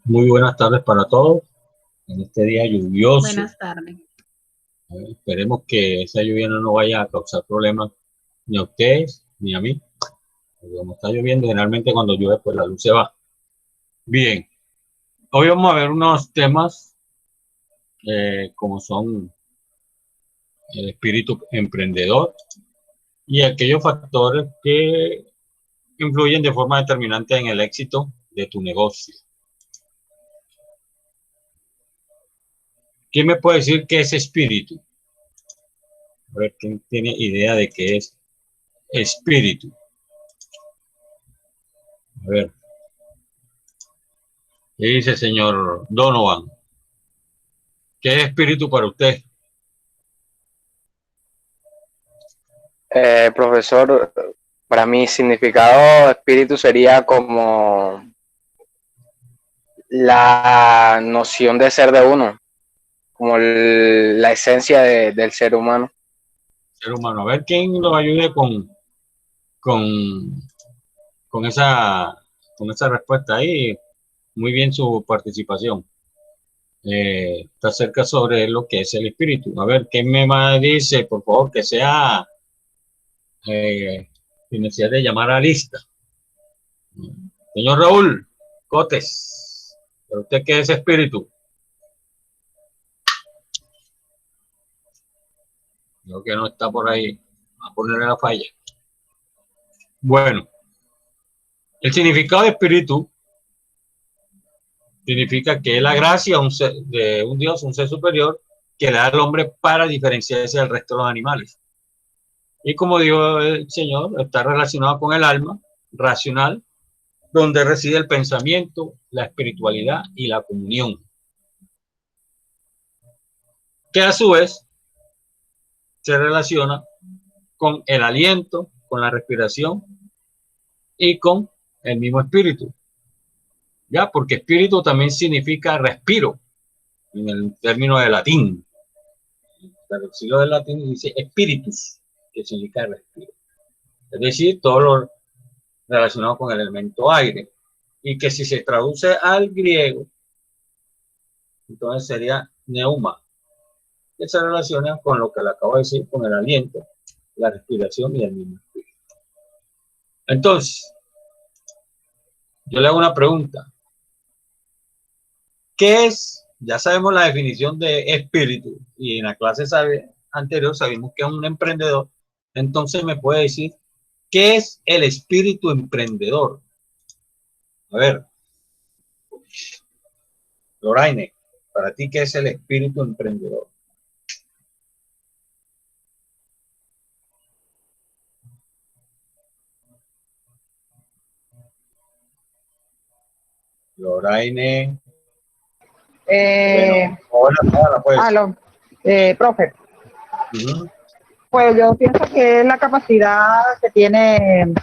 Muy buenas tardes para todos en este día lluvioso. Buenas tardes. Esperemos que esa lluvia no nos vaya a causar problemas ni a ustedes ni a mí. Porque como está lloviendo, generalmente cuando llueve, pues la luz se va. Bien, hoy vamos a ver unos temas como son el espíritu emprendedor y aquellos factores que influyen de forma determinante en el éxito de tu negocio. ¿Quién me puede decir qué es espíritu? A ver, ¿quién tiene idea de qué es espíritu? A ver, ¿qué dice señor Donovan? ¿Qué es espíritu para usted? Profesor, para mí significado de espíritu sería como la noción de ser de uno, como la esencia del ser humano. Ser humano. A ver quién nos ayude con, con esa, con esa respuesta ahí. Muy bien su participación. Está cerca sobre lo que es el espíritu. A ver, ¿qué me dice? Por favor, que sea sin necesidad de llamar a lista. Señor Raúl Cotes, ¿pero usted qué es espíritu? Creo que no está por ahí. A ponerle la falla. Bueno, el significado de espíritu significa que es la gracia de un Dios, un ser superior, que le da al hombre para diferenciarse del resto de los animales. Y como dijo el Señor, está relacionado con el alma racional, donde reside el pensamiento, la espiritualidad y la comunión. Que a su vez se relaciona con el aliento, con la respiración y con el mismo espíritu. Ya, porque espíritu también significa respiro, en el término de latín. El siglo del latín dice espíritus, que significa respiro. Es decir, todo lo relacionado con el elemento aire. Y que si se traduce al griego, entonces sería neuma, que se relaciona con lo que le acabo de decir, con el aliento, la respiración y el mismo espíritu. Entonces, yo le hago una pregunta. ¿Qué es? Ya sabemos la definición de espíritu y en la clase anterior sabemos que es un emprendedor. Entonces me puede decir, ¿qué es el espíritu emprendedor? A ver, Loraine, para ti, ¿qué es el espíritu emprendedor? Loraine. Bueno, pues. Profe. Pues yo pienso que es la capacidad que tiene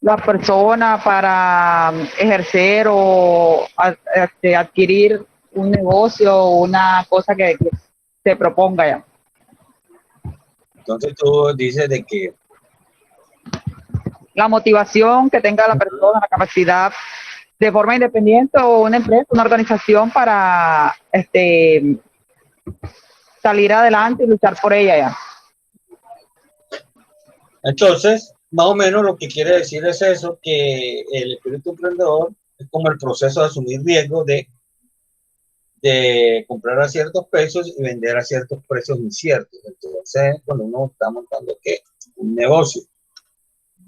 la persona para ejercer o adquirir un negocio o una cosa que se proponga ya. Entonces tú dices de que la motivación que tenga la persona, la capacidad de forma independiente o una empresa, una organización para salir adelante y luchar por ella ya. Entonces, más o menos lo que quiere decir es eso, que el espíritu emprendedor es como el proceso de asumir riesgos de comprar a ciertos precios y vender a ciertos precios inciertos. Entonces, cuando uno está montando ¿qué? Un negocio.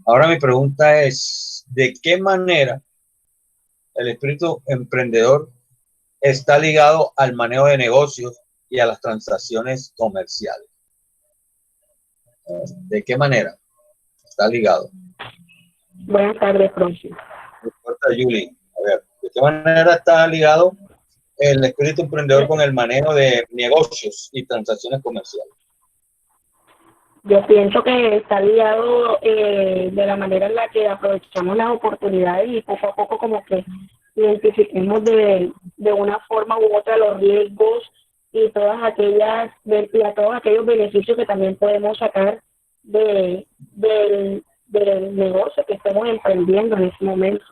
Ahora mi pregunta es, ¿de qué manera el espíritu emprendedor está ligado al manejo de negocios y a las transacciones comerciales? ¿De qué manera está ligado? Buenas tardes, profe. Julie, a ver, ¿de qué manera está ligado el espíritu emprendedor con el manejo de negocios y transacciones comerciales? Yo pienso que está ligado de la manera en la que aprovechamos las oportunidades y poco a poco como que identifiquemos de una forma u otra los riesgos y todos aquellos beneficios que también podemos sacar del negocio que estemos emprendiendo en ese momento.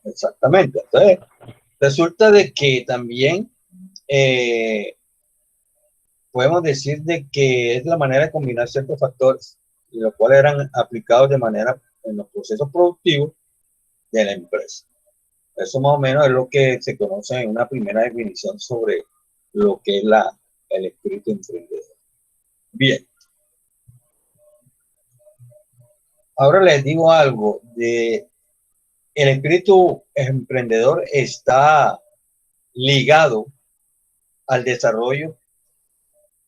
Exactamente. Entonces, resulta de que también podemos decir de que es la manera de combinar ciertos factores, y los cuales eran aplicados de manera en los procesos productivos de la empresa. Eso más o menos es lo que se conoce en una primera definición sobre lo que es el espíritu emprendedor. Bien. Ahora les digo algo de el espíritu emprendedor está ligado al desarrollo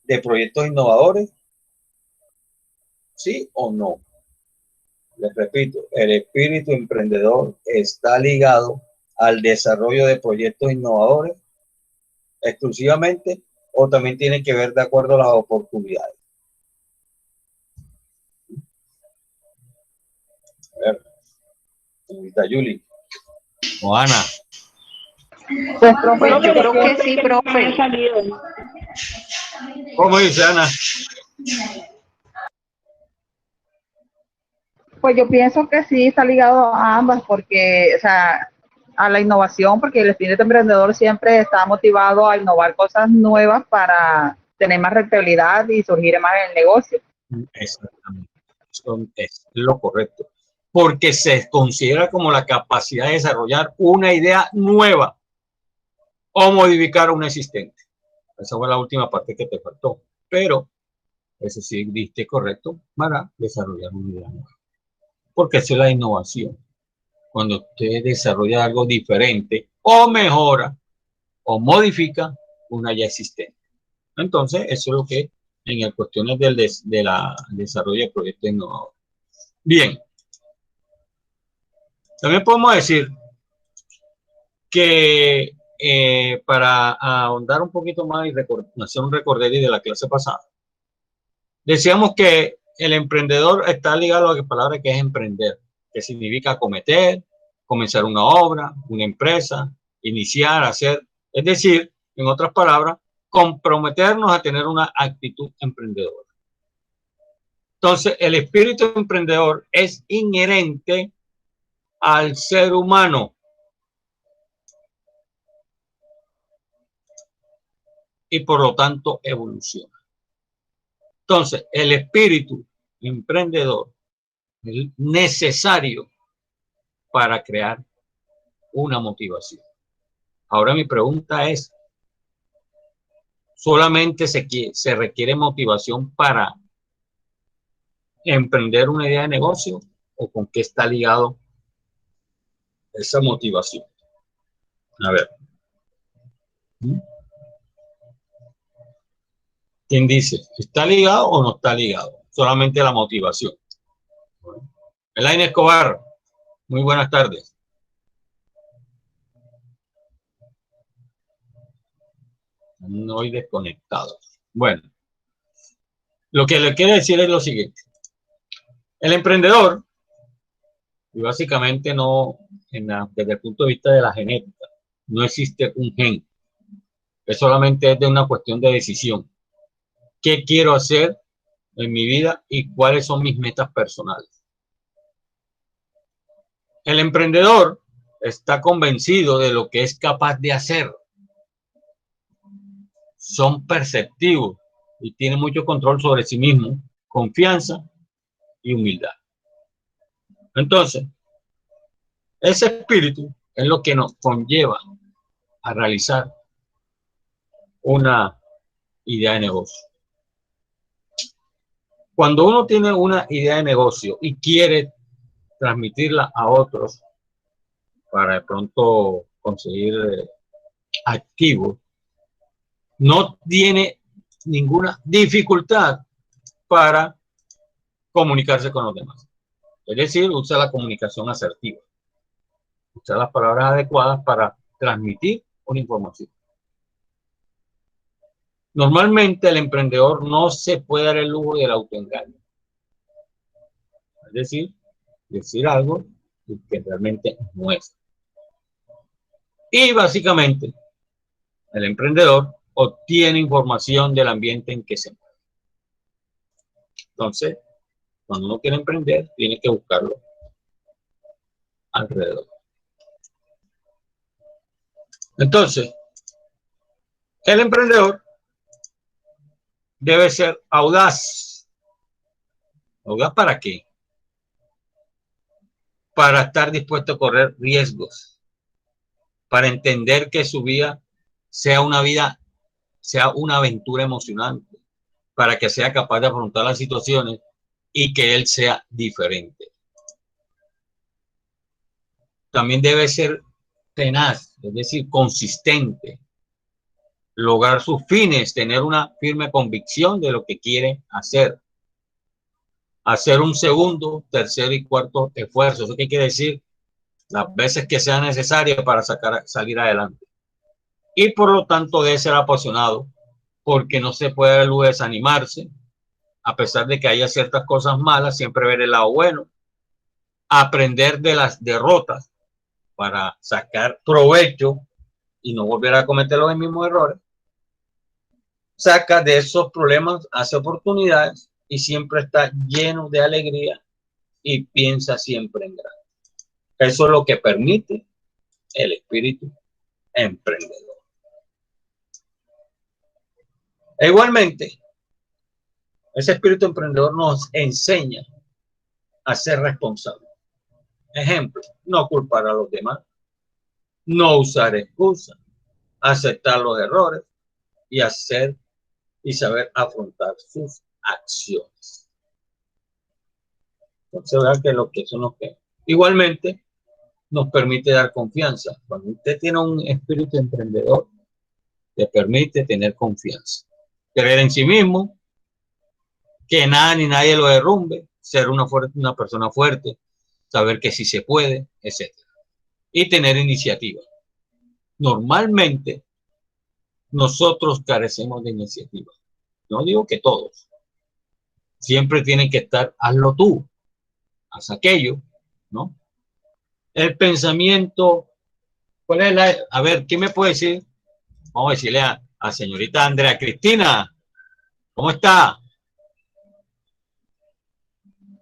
de proyectos innovadores, ¿sí o no? Les repito, el espíritu emprendedor está ligado al desarrollo de proyectos innovadores exclusivamente, o también tiene que ver de acuerdo a las oportunidades. A ver, señorita Yuli o Ana. Pues, profe, Bueno, yo creo que que sí, profe. ¿Cómo dice Ana? Pues yo pienso que sí está ligado a ambas, porque, o sea, a la innovación, porque el espíritu emprendedor siempre está motivado a innovar cosas nuevas para tener más rentabilidad y surgir más en el negocio. Exactamente. Eso es lo correcto. Porque se considera como la capacidad de desarrollar una idea nueva o modificar una existente. Esa fue la última parte que te faltó. Pero eso sí diste correcto para desarrollar una idea nueva. Porque eso es la innovación. Cuando usted desarrolla algo diferente o mejora o modifica una ya existente. Entonces, eso es lo que en el cuestiones del desarrollo de proyectos innovadores. Bien. También podemos decir que para ahondar un poquito más y hacer un recorderis de la clase pasada, decíamos que el emprendedor está ligado a la palabra que es emprender, que significa acometer, comenzar una obra, una empresa, iniciar, hacer, es decir, en otras palabras, comprometernos a tener una actitud emprendedora. Entonces, el espíritu emprendedor es inherente al ser humano. Y por lo tanto evoluciona. Entonces, el espíritu emprendedor es necesario para crear una motivación. Ahora mi pregunta es, ¿solamente se requiere motivación para emprender una idea de negocio, o con qué está ligado esa motivación? A ver. ¿Quién dice? ¿Está ligado o no está ligado? Solamente la motivación. Elaine Escobar, muy buenas tardes. No hoy desconectado. Bueno, lo que le quiero decir es lo siguiente. El emprendedor, y básicamente no, desde el punto de vista de la genética, no existe un gen. Es solamente de una cuestión de decisión. ¿Qué quiero hacer en mi vida y cuáles son mis metas personales? El emprendedor está convencido de lo que es capaz de hacer. Son perceptivos y tienen mucho control sobre sí mismo, confianza y humildad. Entonces, ese espíritu es lo que nos conlleva a realizar una idea de negocio. Cuando uno tiene una idea de negocio y quiere transmitirla a otros para de pronto conseguir activos, no tiene ninguna dificultad para comunicarse con los demás. Es decir, usa la comunicación asertiva. Usa las palabras adecuadas para transmitir una información. Normalmente el emprendedor no se puede dar el lujo del autoengaño. Es decir algo que realmente no es. Y básicamente el emprendedor obtiene información del ambiente en que se mueve. Entonces, cuando uno quiere emprender, tiene que buscarlo alrededor. Entonces, el emprendedor debe ser audaz. ¿Audaz para qué? Para estar dispuesto a correr riesgos, para entender que su vida sea una aventura emocionante, para que sea capaz de afrontar las situaciones y que él sea diferente. También debe ser tenaz, es decir, consistente, lograr sus fines, tener una firme convicción de lo que quiere hacer un segundo, tercer y cuarto esfuerzo. ¿Eso qué quiere decir? Las veces que sea necesario para salir adelante. Y por lo tanto debe ser apasionado, porque no se puede luego desanimarse, a pesar de que haya ciertas cosas malas, siempre ver el lado bueno, aprender de las derrotas para sacar provecho y no volver a cometer los mismos errores. Saca de esos problemas, hace oportunidades y siempre está lleno de alegría y piensa siempre en grande. Eso es lo que permite el espíritu emprendedor. E igualmente, ese espíritu emprendedor nos enseña a ser responsables. Ejemplo, no culpar a los demás, no usar excusas, aceptar los errores y saber afrontar sus acciones. Entonces, vean que lo que son los que igualmente nos permite dar confianza. Cuando usted tiene un espíritu emprendedor, le permite tener confianza, creer en sí mismo, que nada ni nadie lo derrumbe, ser una persona fuerte, saber que sí se puede, etc. Y tener iniciativa. Normalmente, nosotros carecemos de iniciativa. No digo que todos. Siempre tienen que estar, hazlo tú, haz aquello, ¿no? El pensamiento, ¿cuál es a ver, ¿quién me puede decir? Vamos a decirle a señorita Andrea Cristina, ¿cómo está?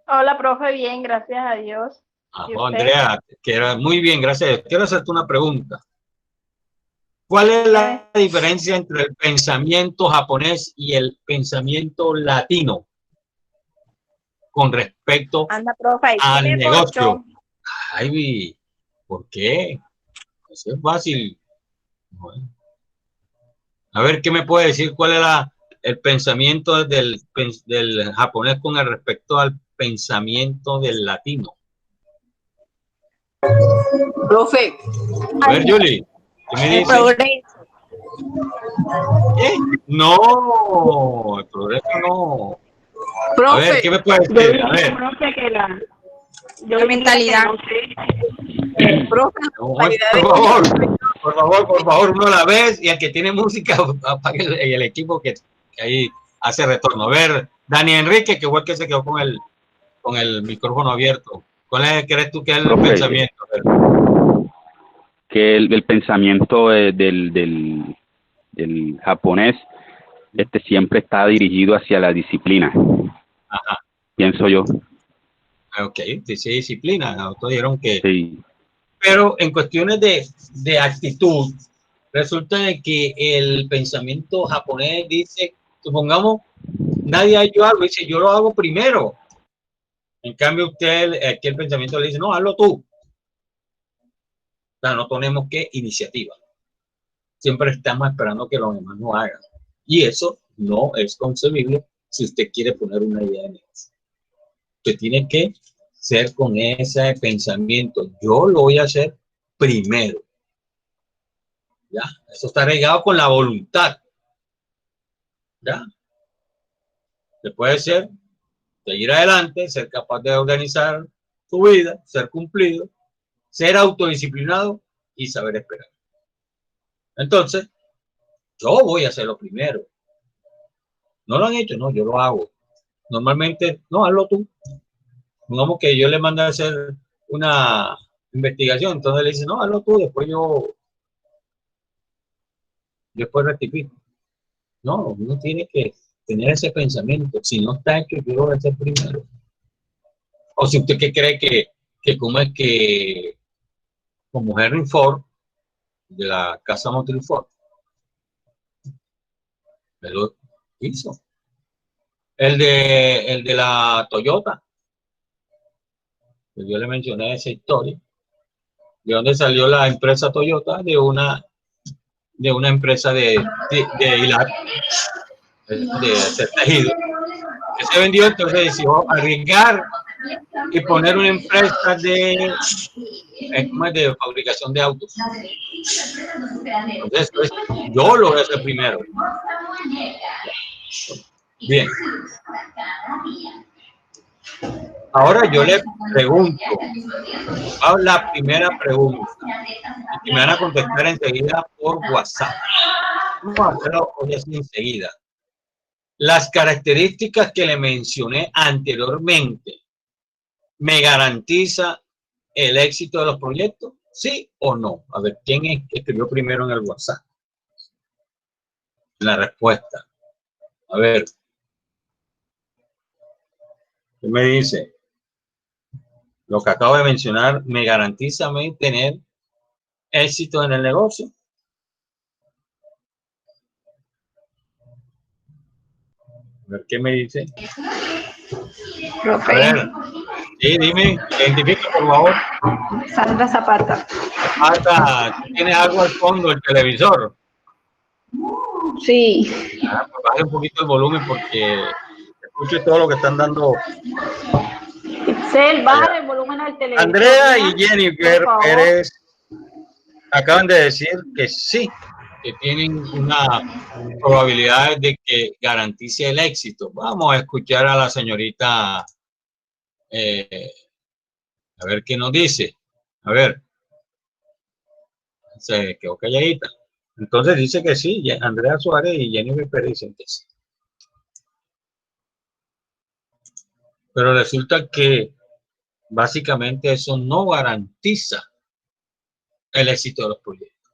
Hola, profe, bien, gracias a Dios. Andrea, muy bien, gracias. Quiero hacerte una pregunta. ¿Cuál es la diferencia entre el pensamiento japonés y el pensamiento latino con respecto al negocio? Ay, ¿por qué? Eso es fácil. Bueno. A ver, ¿qué me puede decir? ¿Cuál es el pensamiento del japonés con respecto al pensamiento del latino? Profe. A ver, Julie, ¿qué me dice? No, el progreso no. Profe, a ver, ¿qué me puede decir? A ver. La mentalidad. Profe, por favor, uno la vez y el que tiene música apague el equipo que ahí hace retorno. A ver, Dani Enrique, que fue el que se quedó con el micrófono abierto. ¿Cuál crees tú que es el pensamiento? Que el pensamiento del japonés siempre está dirigido hacia la disciplina. Ajá. Pienso yo. Ok, dice disciplina. Todos dijeron que... Sí. Pero en cuestiones de actitud, resulta de que el pensamiento japonés dice, supongamos, nadie ha hecho algo, dice, yo lo hago primero. En cambio, aquí el pensamiento le dice, no, hazlo tú. O sea, no tenemos que iniciativa. Siempre estamos esperando que los demás no hagan. Y eso no es concebible si usted quiere poner una idea de negocio. Usted tiene que ser con ese pensamiento. Yo lo voy a hacer primero. ¿Ya? Eso está regado con la voluntad. ¿Ya? Se puede ser, seguir adelante, ser capaz de organizar su vida, ser cumplido, ser autodisciplinado y saber esperar. Entonces, yo voy a hacerlo primero. ¿No lo han hecho? No, yo lo hago. Normalmente, no, hazlo tú. Digamos que yo le mando a hacer una investigación, entonces le dice, no, hazlo tú, después rectifico. No, uno tiene que tener ese pensamiento. Si no está hecho, yo lo voy a hacer primero. O si usted que cree que como es que, como Henry Ford, de la casa motriz Ford. Él lo hizo. El de la Toyota. Yo le mencioné esa historia. ¿De dónde salió la empresa Toyota? De una empresa de hilar, de hacer tejido. Que se vendió, entonces decidió arriesgar y poner una empresa de fabricación de autos. Entonces, pues, yo lo voy a hacer primero. Bien. Ahora yo le pregunto, la primera pregunta, y me van a contestar enseguida por WhatsApp. Vamos a hacerlo hoy así enseguida. Las características que le mencioné anteriormente, ¿me garantiza el éxito de los proyectos? ¿Sí o no? A ver, ¿quién escribió primero en el WhatsApp? La respuesta. A ver. ¿Qué me dice? Lo que acabo de mencionar, ¿me garantiza a mí tener éxito en el negocio? A ver, ¿qué me dice? Profe. A ver, sí, dime, identifica por favor. Sandra Zapata. Zapata, ¿tienes algo al fondo del televisor? Sí. Pues baje un poquito el volumen porque escucho todo lo que están dando. Itzel, baja el volumen al televisor. Andrea y Jennifer Pérez acaban de decir que sí, que tienen una probabilidad de que garantice el éxito. Vamos a escuchar a la señorita, a ver qué nos dice. A ver, se quedó calladita. Entonces dice que sí, Andrea Suárez y Jennifer Pérez dicen que sí. Pero resulta que básicamente eso no garantiza el éxito de los proyectos.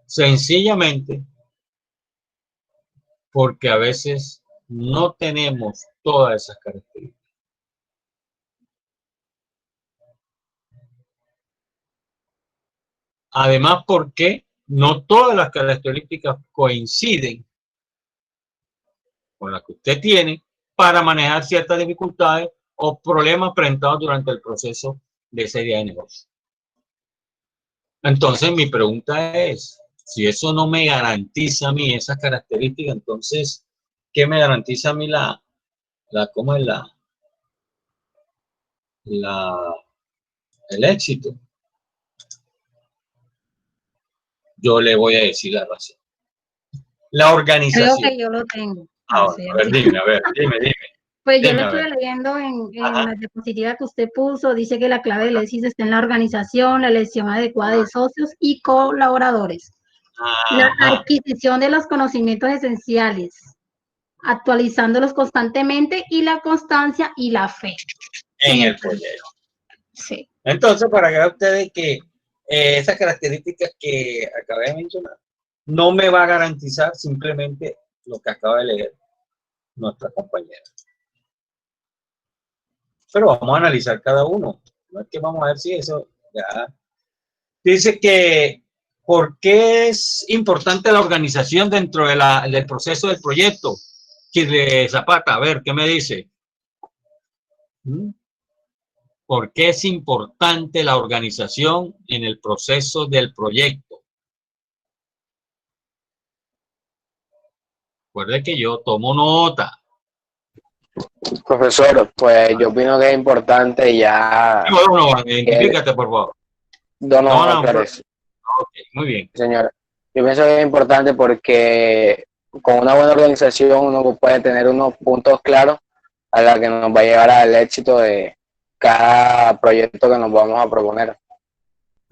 Sencillamente porque a veces no tenemos todas esas características. Además, porque no todas las características coinciden con las que usted tiene para manejar ciertas dificultades o problemas presentados durante el proceso de esa idea de negocio. Entonces, mi pregunta es, si eso no me garantiza a mí esas características, entonces, ¿qué me garantiza a mí cómo es el éxito? Yo le voy a decir la razón. La organización. Creo que yo lo tengo. A ver, dime. Pues yo lo estoy leyendo en la diapositiva que usted puso. Dice que la clave del éxito está en la organización, la elección adecuada de socios y colaboradores. La adquisición de los conocimientos esenciales, actualizándolos constantemente y la constancia y la fe. En el proyecto. Sí. Entonces, para que vean ustedes que esas características que acabé de mencionar no me va a garantizar simplemente lo que acaba de leer nuestra compañera. Pero vamos a analizar cada uno. No es que vamos a ver si eso ya. Dice que ¿por qué es importante la organización dentro del proceso del proyecto? Que Zapata, a ver, ¿qué me dice? ¿Por qué es importante la organización en el proceso del proyecto? Recuerde que yo tomo nota. Profesor, pues yo opino que es importante ya. Donovan, identifícate, por favor. Donovan Flores. Okay, muy bien. Señora, yo pienso que es importante porque con una buena organización uno puede tener unos puntos claros a la que nos va a llevar al éxito de cada proyecto que nos vamos a proponer.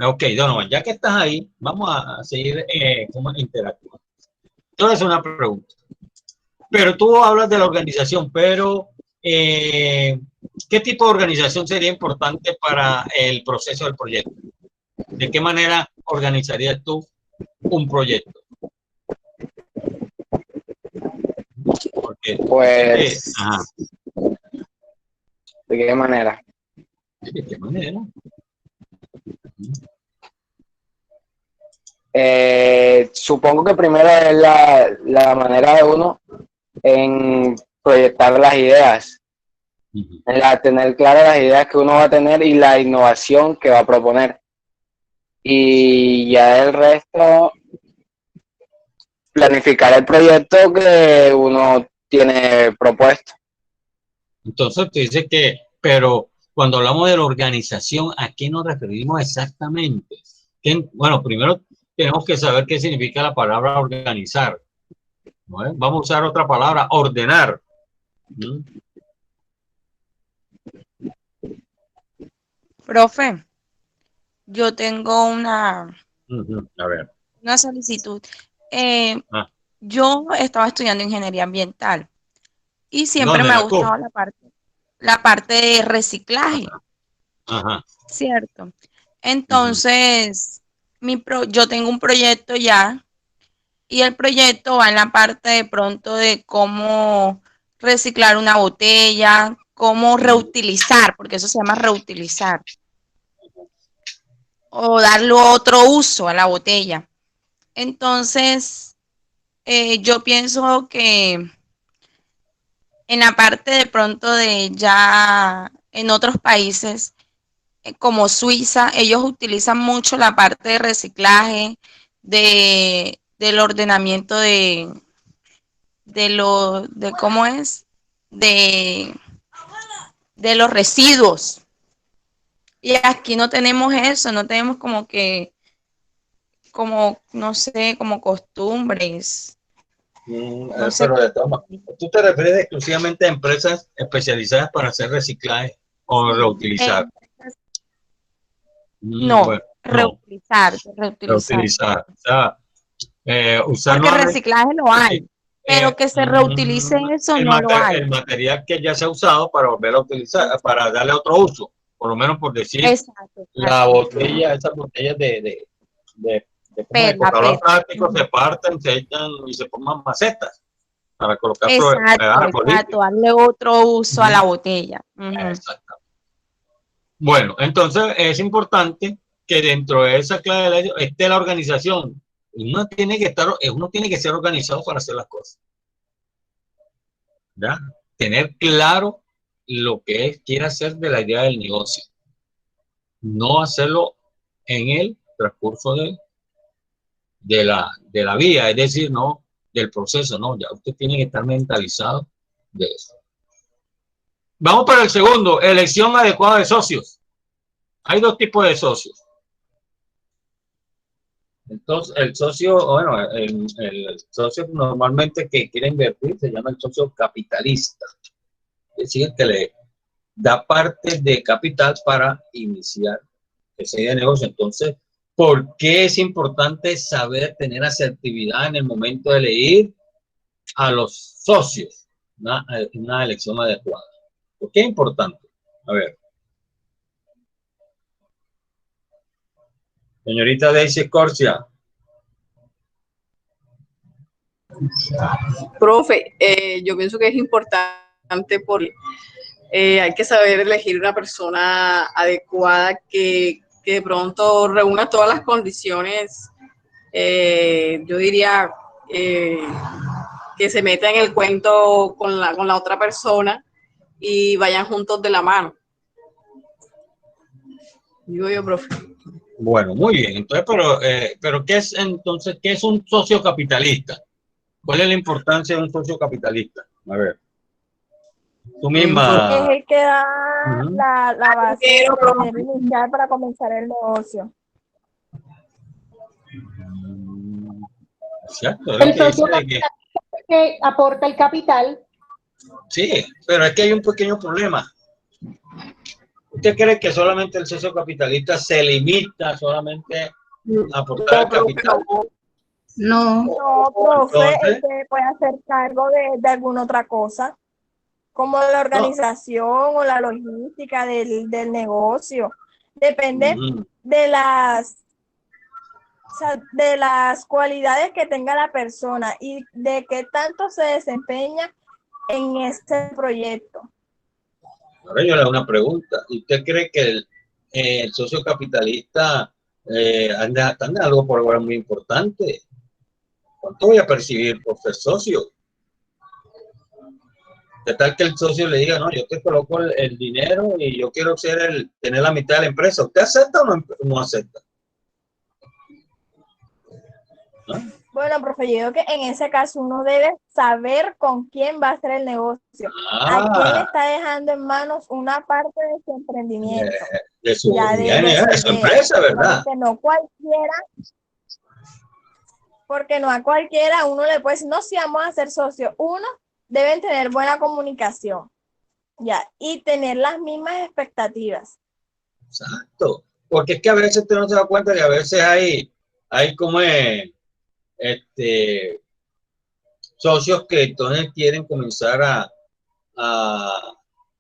Ok, Donovan, ya que estás ahí, vamos a seguir como interactuando. Te voy a hacer una pregunta. Pero tú hablas de la organización, pero ¿qué tipo de organización sería importante para el proceso del proyecto? ¿De qué manera organizarías tú un proyecto? Porque, pues, ¿de qué manera? ¿de qué manera? Supongo que primero es la manera de uno en proyectar las ideas, en tener claras las ideas que uno va a tener y la innovación que va a proponer. Y ya el resto, planificar el proyecto que uno tiene propuesto. Entonces, tú dices que, pero cuando hablamos de la organización, ¿a qué nos referimos exactamente? Bueno, primero tenemos que saber qué significa la palabra organizar, ¿no? Vamos a usar otra palabra, ordenar. Profe, yo tengo A ver. una solicitud. Yo estaba estudiando ingeniería ambiental y siempre me ha gustado la parte de reciclaje. Ajá. ¿Cierto? Entonces, yo tengo un proyecto ya y el proyecto va en la parte de pronto de cómo reciclar una botella, cómo reutilizar, porque eso se llama reutilizar, o darle otro uso a la botella. Entonces, yo pienso que en la parte de pronto de ya en otros países como Suiza, ellos utilizan mucho la parte de reciclaje, del ordenamiento ¿cómo es? De los residuos. Y aquí no tenemos eso, no tenemos no sé, como costumbres. No sé. Pero de todas maneras, ¿tú te refieres exclusivamente a empresas especializadas para hacer reciclaje o reutilizar? No, bueno, reutilizar. Reutilizar. O sea, usar porque reciclaje lo hay, pero que se reutilice eso no lo hay. El material que ya se ha usado para volver a utilizar, para darle otro uso, por lo menos por decir, exacto. La botella, esas botellas de plástico se parten, se echan y se forman macetas para colocar exacto, darle otro uso a la botella. Exacto. Bueno, entonces es importante que dentro de esa clave de ley esté la organización. Uno tiene que ser organizado para hacer las cosas. ¿Ya? Tener claro lo que quiere hacer de la idea del negocio. No hacerlo en el transcurso de la vía, es decir, no del proceso, no, ya usted tiene que estar mentalizado de eso. Vamos para el segundo, elección adecuada de socios. Hay dos tipos de socios. Entonces, el socio, bueno, el socio normalmente que quiere invertir se llama el socio capitalista. Es decir, que le da parte de capital para iniciar ese idea de negocio. Entonces, ¿por qué es importante saber tener asertividad en el momento de elegir a los socios? Una elección adecuada. ¿Por qué es importante? A ver. Señorita Daisy Corsia. Profe, yo pienso que es importante porque hay que saber elegir una persona adecuada que de pronto reúna todas las condiciones, yo diría que se meta en el cuento con la otra persona y vayan juntos de la mano. Digo yo, profe. Bueno, muy bien. Entonces, pero ¿qué es un socio capitalista? ¿Cuál es la importancia de un socio capitalista? A ver. Tú misma. Es el que da la base inicial para comenzar el negocio. Cierto, el socio que aporta el capital. Sí, pero es que hay un pequeño problema. ¿Usted cree que solamente el socio capitalista se limita solamente a aportar el capital? No, profe, el que puede hacer cargo de alguna otra cosa, como la organización o la logística del negocio. Depende de las cualidades que tenga la persona y de qué tanto se desempeña en este proyecto. Ahora yo le hago una pregunta. ¿Usted cree que el socio capitalista anda algo por ahora muy importante. ¿Cuánto voy a percibir por ser socio? ¿Qué tal que el socio le diga, no, yo te coloco el dinero y yo quiero tener la mitad de la empresa? ¿Usted acepta o no acepta? ¿No? Bueno, profe, yo digo que en ese caso uno debe saber con quién va a hacer el negocio, a quién le está dejando en manos una parte de su emprendimiento, de su su empresa, ¿verdad? Porque no a cualquiera uno le puede decir, no, si vamos a ser socios. Uno, deben tener buena comunicación, ya, y tener las mismas expectativas. Exacto, porque es que a veces usted no se da cuenta que a veces hay como socios que entonces quieren comenzar a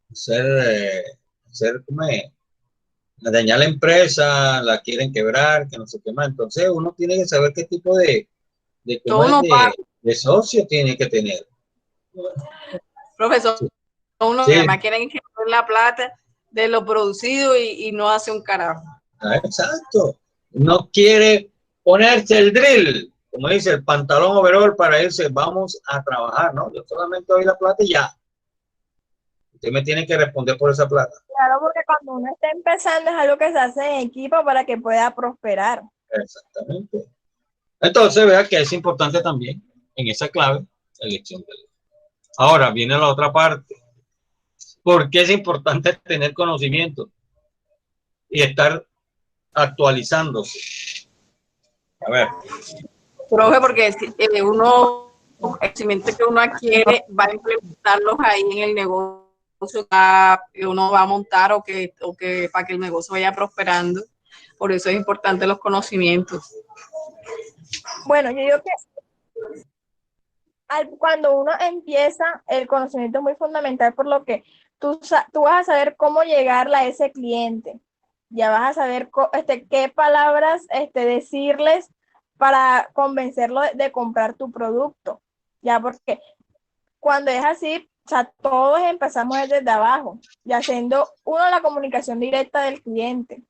hacer como a dañar la empresa, la quieren quebrar, que no sé qué más. Entonces uno tiene que saber qué tipo de socio tiene que tener. Profesor, uno que además quieren incluir la plata de lo producido y no hace un carajo. Exacto. No quiere ponerse el drill, como dice, el pantalón overall para irse, vamos a trabajar, ¿no? Yo solamente doy la plata y ya. Usted me tiene que responder por esa plata. Claro, porque cuando uno está empezando es algo que se hace en equipo para que pueda prosperar. Exactamente. Entonces, vea que es importante también, en esa clave, la elección de ley. Ahora, viene la otra parte. ¿Por qué es importante tener conocimiento y estar actualizándose? A ver. Profe, porque uno, el conocimiento que uno adquiere, va a implementarlos ahí en el negocio que uno va a montar o que para que el negocio vaya prosperando. Por eso es importante los conocimientos. Bueno, yo digo que cuando uno empieza, el conocimiento es muy fundamental, por lo que tú vas a saber cómo llegarle a ese cliente. Ya vas a saber qué palabras decirles para convencerlo de comprar tu producto. Ya, porque cuando es así, o sea, todos empezamos desde abajo, y haciendo la comunicación directa del cliente.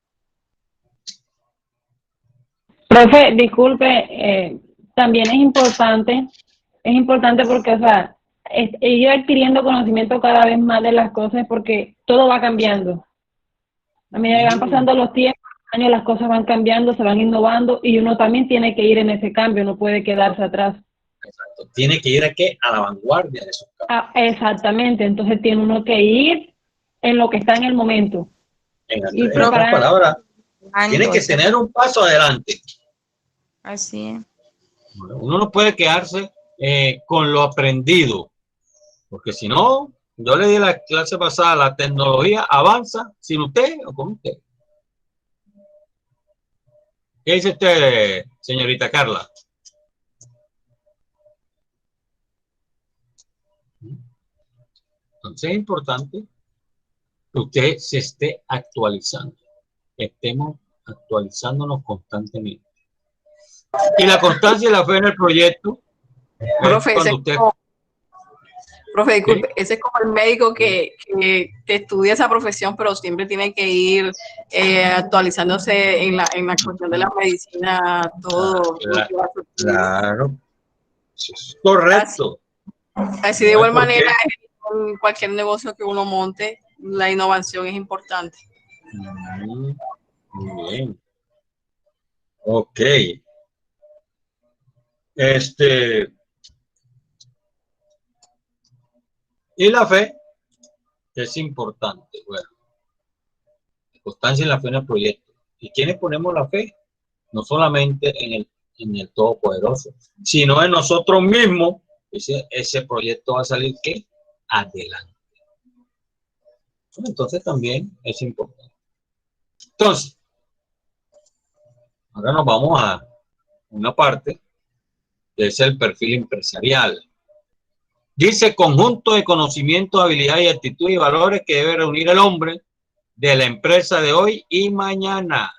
Profe, disculpe, también es importante porque, o sea, ir adquiriendo conocimiento cada vez más de las cosas porque todo va cambiando. A medida que van pasando los tiempos, años, las cosas van cambiando, se van innovando y uno también tiene que ir en ese cambio, no puede quedarse atrás. Exacto. Tiene que ir a la vanguardia de esos cambios. Exactamente, entonces tiene uno que ir en lo que está en el momento. En otras palabras, tiene que tener un paso adelante. Así es. Uno no puede quedarse con lo aprendido, porque si no, yo le di la clase pasada, la tecnología avanza sin usted o con usted. ¿Qué dice usted, señorita Carla? Entonces es importante que usted se esté actualizando, que estemos actualizándonos constantemente. Y la constancia y la fe en el proyecto. Profe, profe, disculpe, ese es como el médico que estudia esa profesión, pero siempre tiene que ir actualizándose en la cuestión de la medicina, todo. Claro. Correcto. Así de igual manera, en cualquier negocio que uno monte, la innovación es importante. Muy bien. Ok. Y la fe, que es importante. Bueno, la constancia y la fe en el proyecto. ¿Y quiénes ponemos la fe? No solamente en el Todopoderoso, sino en nosotros mismos. Ese proyecto va a salir ¿qué? Adelante. Entonces también es importante. Entonces, ahora nos vamos a una parte que es el perfil empresarial. Dice conjunto de conocimientos, habilidades y actitudes y valores que debe reunir el hombre de la empresa de hoy y mañana.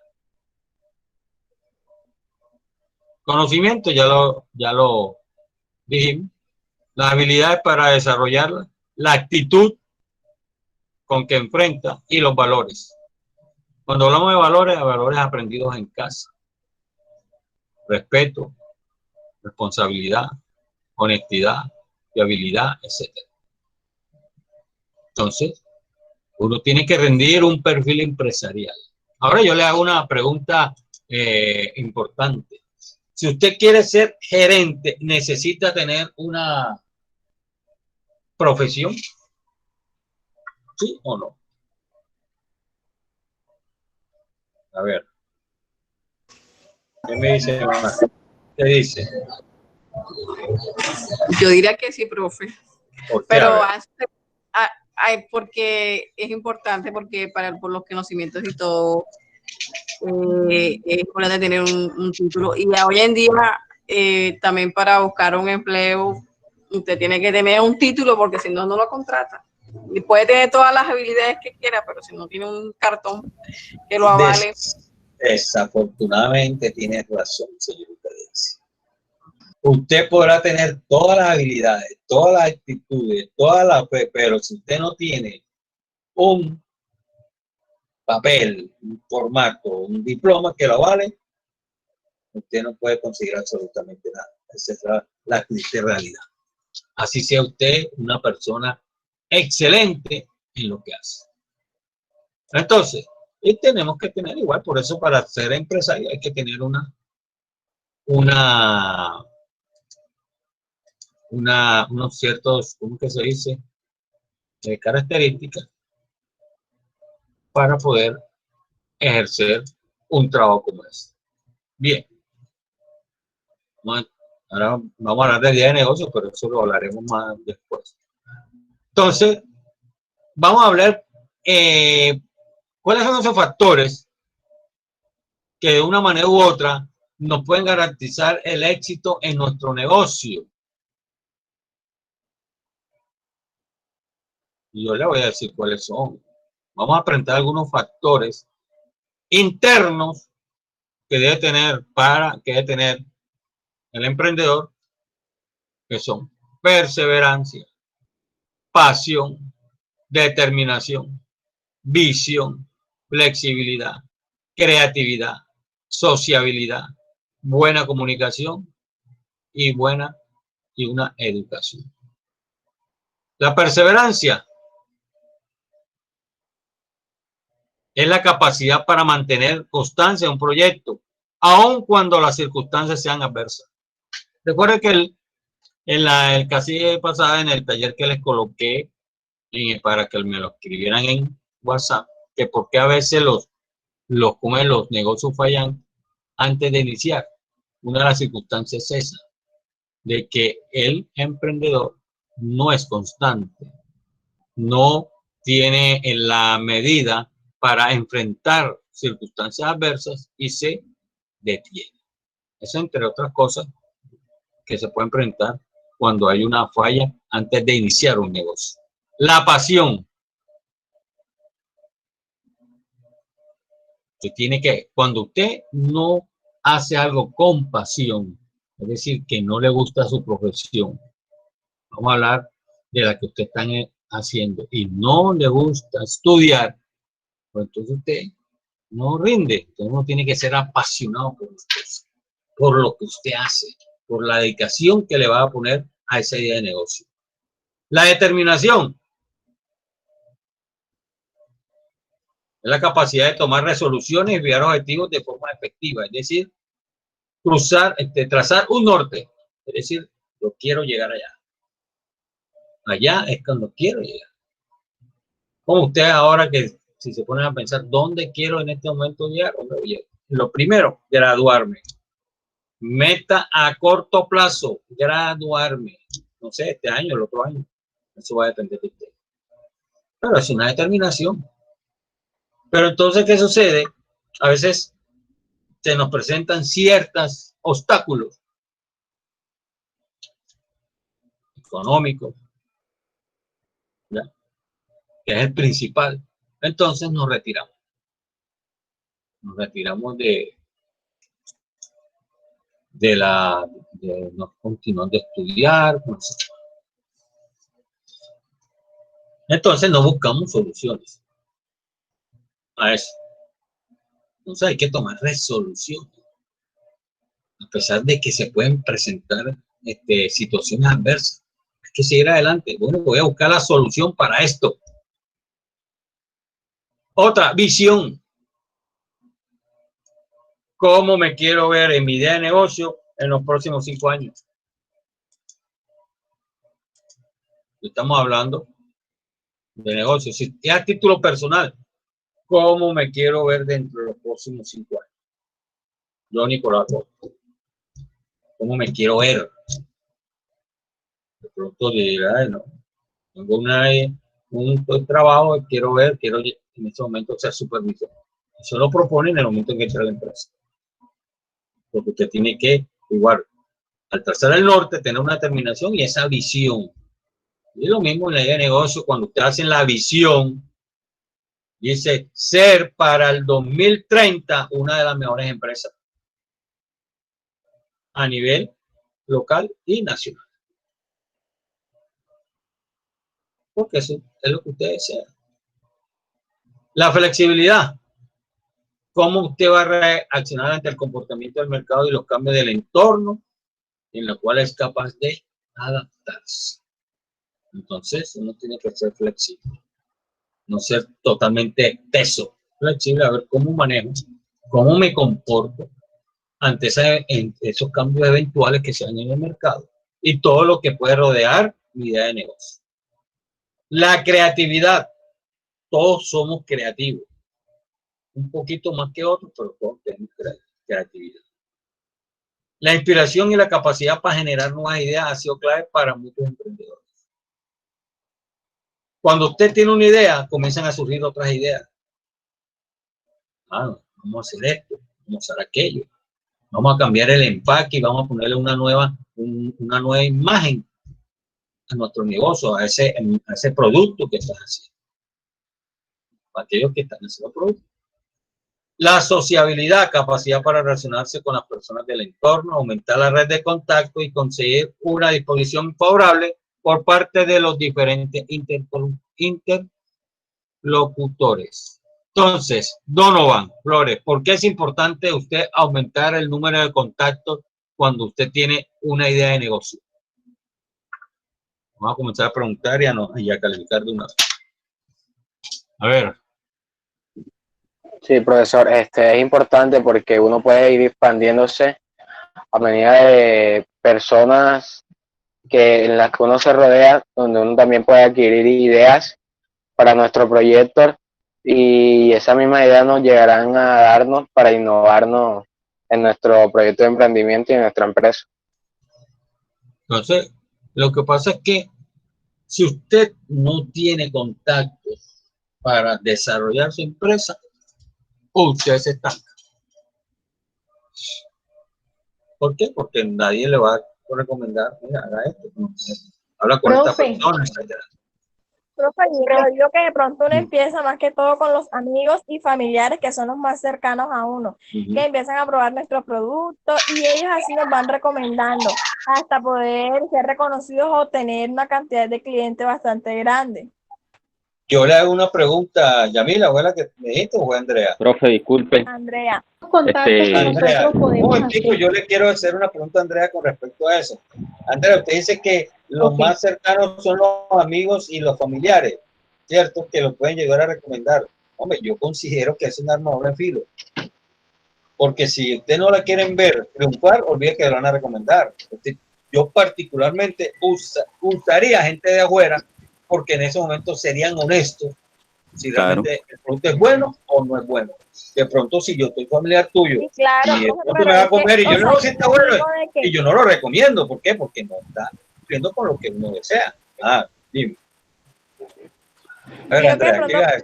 Conocimiento, ya lo dijimos. Las habilidades para desarrollarla, la actitud con que enfrenta y los valores. Cuando hablamos de valores aprendidos en casa. Respeto, responsabilidad, honestidad, fiabilidad, etc. Entonces, uno tiene que rendir un perfil empresarial. Ahora yo le hago una pregunta importante. Si usted quiere ser gerente, ¿necesita tener una profesión? ¿Sí o no? A ver. ¿Qué me dice, mamá? ¿Qué dice? Yo diría que sí, profe. ¿Por qué? Pero porque es importante, porque por los conocimientos y todo, es importante tener un título. Y hoy en día, también para buscar un empleo, usted tiene que tener un título, porque si no, no lo contrata. Y puede tener todas las habilidades que quiera, pero si no tiene un cartón que lo avale. Desafortunadamente tiene razón, señorita Daisy. Usted podrá tener todas las habilidades, todas las actitudes, pero si usted no tiene un papel, un formato, un diploma que lo avale, usted no puede conseguir absolutamente nada. Esa es la triste realidad. Así sea usted una persona excelente en lo que hace. Entonces, y tenemos que tener igual, por eso para ser empresario hay que tener unos ciertos, ¿cómo que se dice? Características para poder ejercer un trabajo como este. Bien. Ahora vamos a hablar del día de negocio, pero eso lo hablaremos más después. Entonces, vamos a hablar cuáles son esos factores que de una manera u otra nos pueden garantizar el éxito en nuestro negocio. Y yo le voy a decir cuáles son. Vamos a presentar algunos factores internos que debe tener el emprendedor, que son perseverancia, pasión, determinación, visión, flexibilidad, creatividad, sociabilidad, buena comunicación y una educación. La perseverancia es la capacidad para mantener constancia en un proyecto, aun cuando las circunstancias sean adversas. Recuerden que el casi pasada, en el taller que les coloqué para que me lo escribieran en WhatsApp, que porque a veces los negocios fallan antes de iniciar. Una de las circunstancias es esa, de que el emprendedor no es constante, no tiene la medida para enfrentar circunstancias adversas y se detiene. Eso, entre otras cosas, que se pueden presentar cuando hay una falla antes de iniciar un negocio. La pasión. Cuando usted no hace algo con pasión, es decir, que no le gusta su profesión, vamos a hablar de la que usted está haciendo, y no le gusta estudiar, pues entonces usted no rinde. Entonces uno tiene que ser apasionado por lo que usted hace, por la dedicación que le va a poner a esa idea de negocio. La determinación es la capacidad de tomar resoluciones y enviar objetivos de forma efectiva, es decir, trazar un norte, es decir, yo quiero llegar allá. Allá es cuando quiero llegar. Como ustedes ahora, que si se ponen a pensar dónde quiero en este momento llegar, lo primero, graduarme. Meta a corto plazo, graduarme. No sé, este año, el otro año. Eso va a depender de usted. Pero es una determinación. Pero entonces, ¿qué sucede? A veces se nos presentan ciertos obstáculos económicos, ¿ya? Que es el principal. Entonces nos retiramos. Nos retiramos de no continuar de estudiar. Entonces no buscamos soluciones a eso. Entonces hay que tomar resoluciones, a pesar de que se pueden presentar situaciones adversas. Hay que seguir adelante. Bueno, voy a buscar la solución para esto. Otra, visión. ¿Cómo me quiero ver en mi idea de negocio en los próximos 5 años? Estamos hablando de negocios. Y a título personal, ¿cómo me quiero ver dentro de los próximos 5 años? Yo, Nicolás, ¿cómo me quiero ver? De pronto dirá, no, tengo un trabajo, quiero en este momento ser supervisor. Eso lo propone en el momento en que entra a la empresa. Porque usted tiene que, igual, al trazar el norte, tener una determinación y esa visión. Y lo mismo en la idea de negocio, cuando usted hace la visión, dice ser para el 2030 una de las mejores empresas a nivel local y nacional. Porque eso es lo que usted desea. La flexibilidad. ¿Cómo usted va a reaccionar ante el comportamiento del mercado y los cambios del entorno en lo cual es capaz de adaptarse? Entonces, uno tiene que ser flexible. No ser totalmente teso. Flexible, a ver cómo manejo, cómo me comporto ante esos cambios eventuales que se dan en el mercado y todo lo que puede rodear mi idea de negocio. La creatividad. Todos somos creativos. Un poquito más que otros, pero todos tenemos creatividad. La inspiración y la capacidad para generar nuevas ideas ha sido clave para muchos emprendedores. Cuando usted tiene una idea, comienzan a surgir otras ideas. Vamos a hacer esto, vamos a hacer aquello. Vamos a cambiar el empaque y vamos a ponerle una nueva imagen a nuestro negocio, a ese producto que estás haciendo. Para aquellos que están haciendo productos. La sociabilidad, capacidad para relacionarse con las personas del entorno, aumentar la red de contacto y conseguir una disposición favorable por parte de los diferentes interlocutores. Entonces, Donovan Flores, ¿por qué es importante usted aumentar el número de contactos cuando usted tiene una idea de negocio? Vamos a comenzar a preguntar y a calificar de una vez. A ver. Sí, profesor, es importante porque uno puede ir expandiéndose a medida de personas en las que uno se rodea, donde uno también puede adquirir ideas para nuestro proyecto y esas mismas ideas nos llegarán a darnos para innovarnos en nuestro proyecto de emprendimiento y en nuestra empresa. Entonces, lo que pasa es que si usted no tiene contactos para desarrollar su empresa, usted se estanca. ¿Por qué? Porque nadie le va a recomendar, mira, haga esto. Habla con esta persona, etc. Profe, yo digo que de pronto uno empieza más que todo con los amigos y familiares que son los más cercanos a uno, que empiezan a probar nuestros productos y ellos así nos van recomendando hasta poder ser reconocidos o tener una cantidad de clientes bastante grande. Yo le hago una pregunta, Yamila, abuela, que me dijiste, o fue Andrea. Profe, disculpe. Andrea. Andrea, un momentico, yo le quiero hacer una pregunta a Andrea con respecto a eso. Andrea, usted dice que los más cercanos son los amigos y los familiares, ¿cierto? Que lo pueden llegar a recomendar. Hombre, yo considero que es un arma de doble filo. Porque si usted no la quieren ver triunfar, olvide que lo van a recomendar. Yo particularmente usaría gente de afuera porque en ese momento serían honestos si realmente el producto es bueno o no es bueno. De pronto, si yo estoy familiar tuyo y el producto me va a comer y yo no lo siento bueno y yo no lo recomiendo. ¿Por qué? Porque no está cumpliendo con lo que uno desea. Dime. Creo que de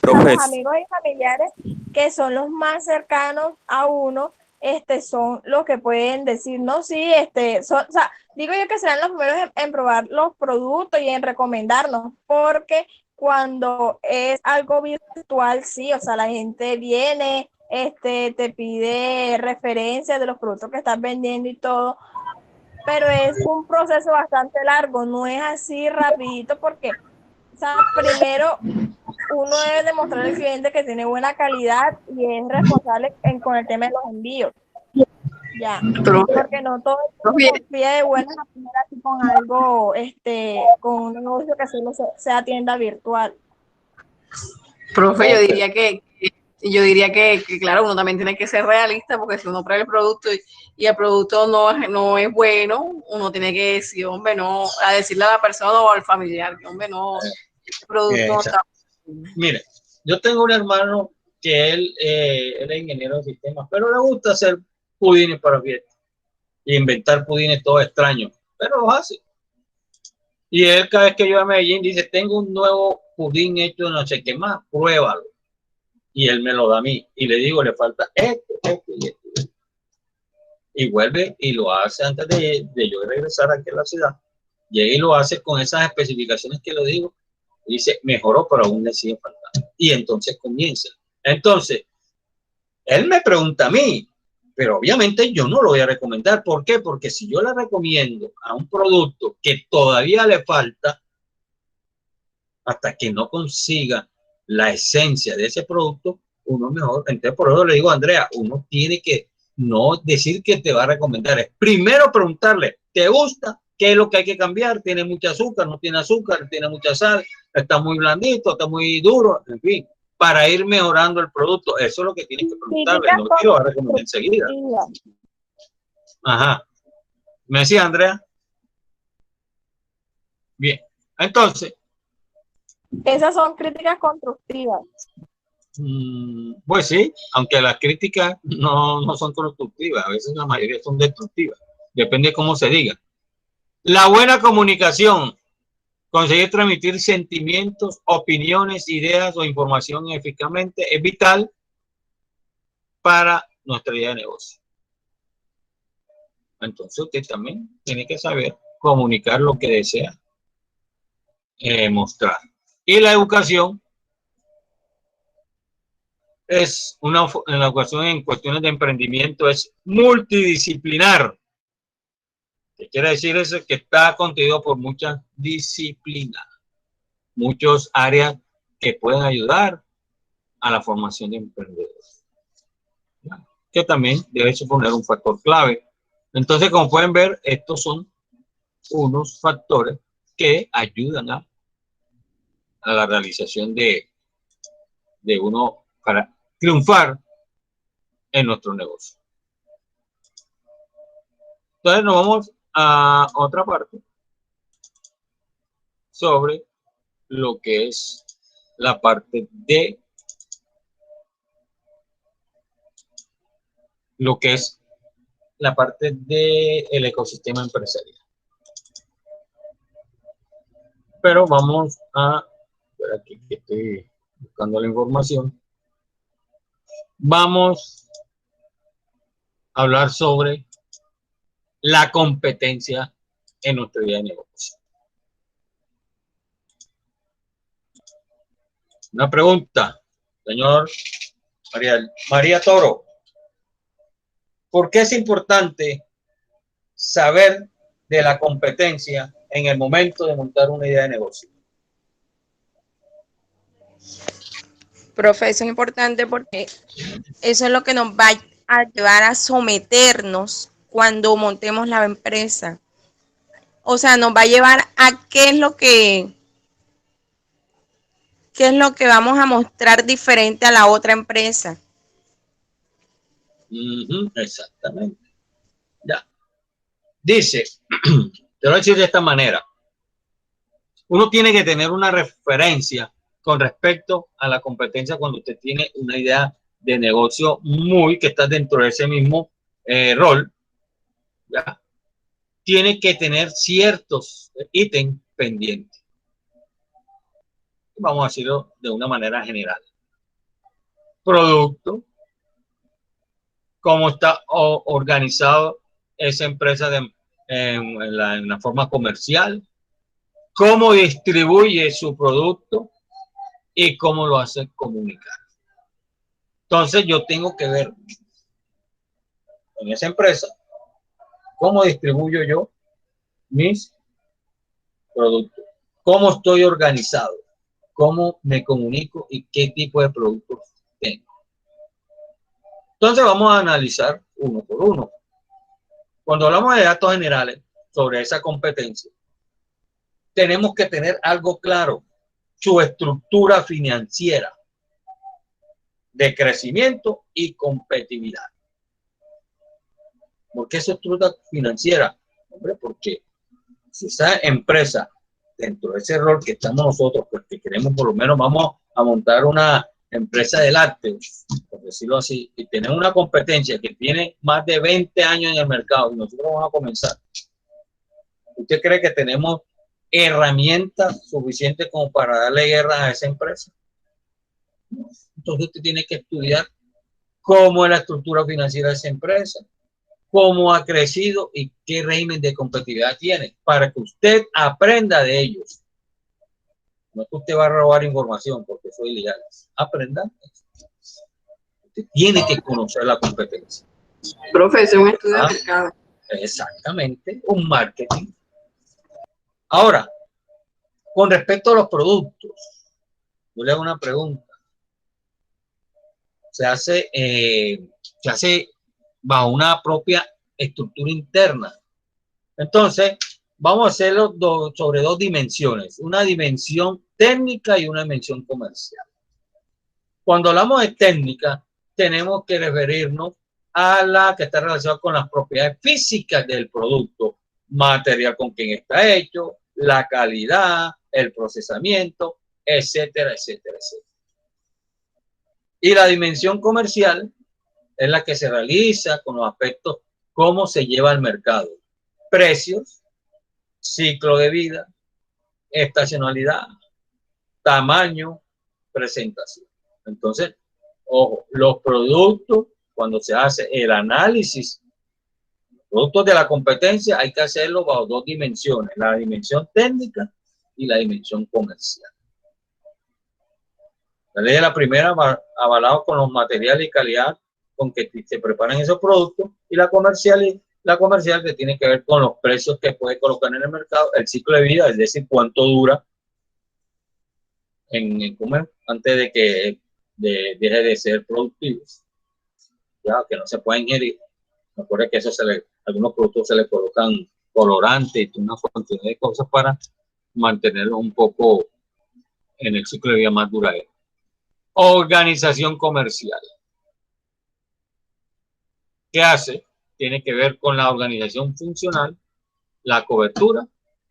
pronto los amigos y familiares que son los más cercanos a uno, son los que pueden decir, no, sí, o sea, digo yo que serán los primeros en probar los productos y en recomendarnos, porque cuando es algo virtual, sí, o sea, la gente viene, te pide referencias de los productos que estás vendiendo y todo, pero es un proceso bastante largo, no es así rapidito porque, o sea, primero uno debe demostrar al cliente que tiene buena calidad y es responsable con el tema de los envíos. Ya, porque no todo el mundo confía de buenas a primeras con algo, con un negocio que solo sea tienda virtual. Profe, yo diría que, claro, uno también tiene que ser realista, porque si uno prueba el producto y el producto no es bueno, uno tiene que decir, hombre, no, a decirle a la persona o al familiar, que hombre, no, este producto no está. Mire, yo tengo un hermano que él es ingeniero de sistemas, pero le gusta hacer pudines para fiestas y inventar pudines todo extraños, pero los hace. Y él cada vez que yo a Medellín dice, tengo un nuevo pudín hecho de no sé qué más, pruébalo. Y él me lo da a mí. Y le digo, le falta esto y esto. Y vuelve y lo hace antes de yo regresar aquí a la ciudad. Llega y lo hace con esas especificaciones que le digo. Y dice, mejoró, pero aún le sigue faltando. Y entonces comienza. Entonces, él me pregunta a mí, pero obviamente yo no lo voy a recomendar. ¿Por qué? Porque si yo le recomiendo a un producto que todavía le falta, hasta que no consiga la esencia de ese producto, uno mejor. Entonces, por eso le digo a Andrea, uno tiene que no decir que te va a recomendar. Es primero preguntarle, ¿te gusta? ¿Qué es lo que hay que cambiar? ¿Tiene mucha azúcar? ¿No tiene azúcar? ¿Tiene mucha sal? ¿Está muy blandito? ¿Está muy duro? En fin, para ir mejorando el producto. Eso es lo que tienes que preguntarle. No te lo va a recomendar enseguida. Ajá. ¿Me decía, Andrea? Bien. Entonces, esas son críticas constructivas. Pues sí, aunque las críticas no son constructivas, a veces la mayoría son destructivas, depende de cómo se diga. La buena comunicación, conseguir transmitir sentimientos, opiniones, ideas o información eficazmente es vital para nuestra idea de negocio. Entonces usted también tiene que saber comunicar lo que desea mostrar. Y la educación es en la educación en cuestiones de emprendimiento es multidisciplinar. ¿Qué quiere decir eso? Que está contenido por muchas disciplinas, muchas áreas que pueden ayudar a la formación de emprendedores, que también debe suponer un factor clave. Entonces, como pueden ver, estos son unos factores que ayudan a la realización de uno para triunfar en nuestro negocio. Entonces nos vamos a otra parte sobre lo que es la parte de el ecosistema empresarial. Pero vamos a ver aquí que estoy buscando la información. Vamos a hablar sobre la competencia en nuestra vida de negocio. Una pregunta, señor María Toro. ¿Por qué es importante saber de la competencia en el momento de montar una idea de negocio? Profe, eso es importante porque eso es lo que nos va a llevar a someternos cuando montemos la empresa. O sea, nos va a llevar a qué es lo que vamos a mostrar diferente a la otra empresa. Exactamente. Ya. Dice, te lo voy a decir de esta manera. Uno tiene que tener una referencia con respecto a la competencia cuando usted tiene una idea de negocio que está dentro de ese mismo rol. ¿Ya? Tiene que tener ciertos ítems pendientes. Vamos a decirlo de una manera general. Producto, cómo está organizado esa empresa en la forma comercial, cómo distribuye su producto y cómo lo hace comunicar. Entonces yo tengo que ver en esa empresa cómo distribuyo yo mis productos, cómo estoy organizado, cómo me comunico y qué tipo de productos tengo. Entonces vamos a analizar uno por uno. Cuando hablamos de datos generales sobre esa competencia, tenemos que tener algo claro: su estructura financiera de crecimiento y competitividad. ¿Por qué su estructura financiera? Hombre, porque si esa empresa, dentro de ese rol que estamos nosotros, pues que queremos, por lo menos vamos a montar una empresa de lácteos, por decirlo así, y tenemos una competencia que tiene más de 20 años en el mercado y nosotros vamos a comenzar, ¿usted cree que tenemos herramientas suficientes como para darle guerra a esa empresa? Entonces usted tiene que estudiar cómo es la estructura financiera de esa empresa, cómo ha crecido y qué régimen de competitividad tiene, para que usted aprenda de ellos. No es que usted va a robar información porque soy ilegal. Aprenda. Usted tiene que conocer la competencia. Profesor, un estudio de mercado. Exactamente, un marketing. Ahora, con respecto a los productos, yo le hago una pregunta. Se hace bajo una propia estructura interna. Entonces, vamos a hacerlo sobre dos dimensiones, una dimensión técnica y una dimensión comercial. Cuando hablamos de técnica, tenemos que referirnos a la que está relacionada con las propiedades físicas del producto, material con quien está hecho, la calidad, el procesamiento, etcétera, etcétera, etcétera. Y la dimensión comercial es la que se realiza con los aspectos cómo se lleva al mercado: precios, ciclo de vida, estacionalidad, tamaño, presentación. Entonces, ojo, los productos, cuando se hace el análisis, los productos de la competencia, hay que hacerlo bajo dos dimensiones: la dimensión técnica y la dimensión comercial. La ley de la primera, avalado con los materiales y calidad con que se preparan esos productos, y la comercial que tiene que ver con los precios que puede colocar en el mercado, el ciclo de vida, es decir, cuánto dura en comer antes de que deje de ser productivos, ya que no se puede ingerir. Recuerda que algunos productos se le colocan colorantes y una cantidad de cosas para mantenerlos un poco en el ciclo de vida más duradero. Organización comercial. ¿Qué hace? Tiene que ver con la organización funcional, la cobertura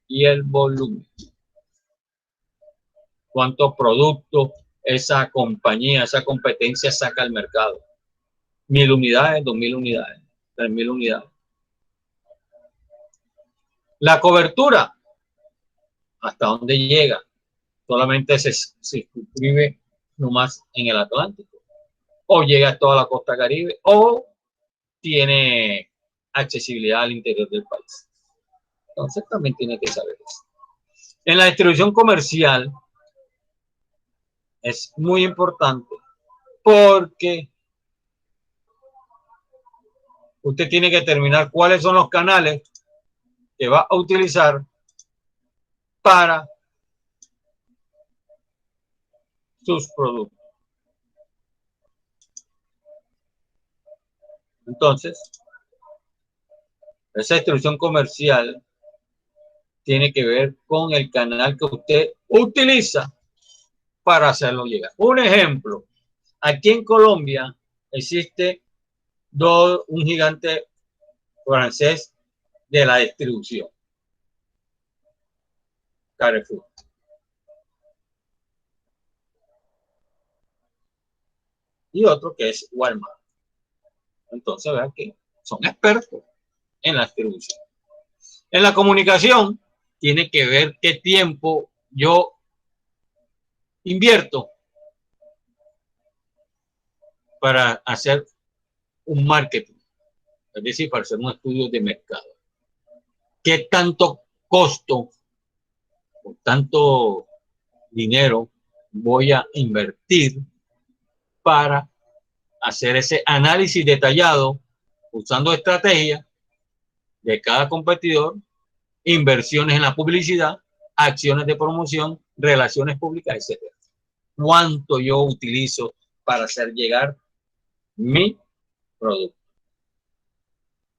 y el volumen. ¿Cuántos productos esa compañía, esa competencia saca al mercado? 1000 unidades, 2000 unidades, 3000 unidades. La cobertura, ¿hasta dónde llega? Solamente se circunscribe nomás en el Atlántico, o llega a toda la costa caribe, o tiene accesibilidad al interior del país. Entonces también tiene que saber eso. En la distribución comercial es muy importante porque usted tiene que determinar cuáles son los canales que va a utilizar para sus productos. Entonces, esa distribución comercial tiene que ver con el canal que usted utiliza para hacerlo llegar. Un ejemplo, aquí en Colombia existe un gigante francés de la distribución, Carrefour. Y otro que es Walmart. Entonces vean que son expertos en la distribución. En la comunicación tiene que ver qué tiempo yo invierto para hacer un marketing, es decir, para hacer un estudio de mercado. ¿Qué tanto costo o tanto dinero voy a invertir para hacer ese análisis detallado usando estrategias de cada competidor, inversiones en la publicidad, acciones de promoción, relaciones públicas, etcétera? cuánto yo utilizo para hacer llegar mi producto.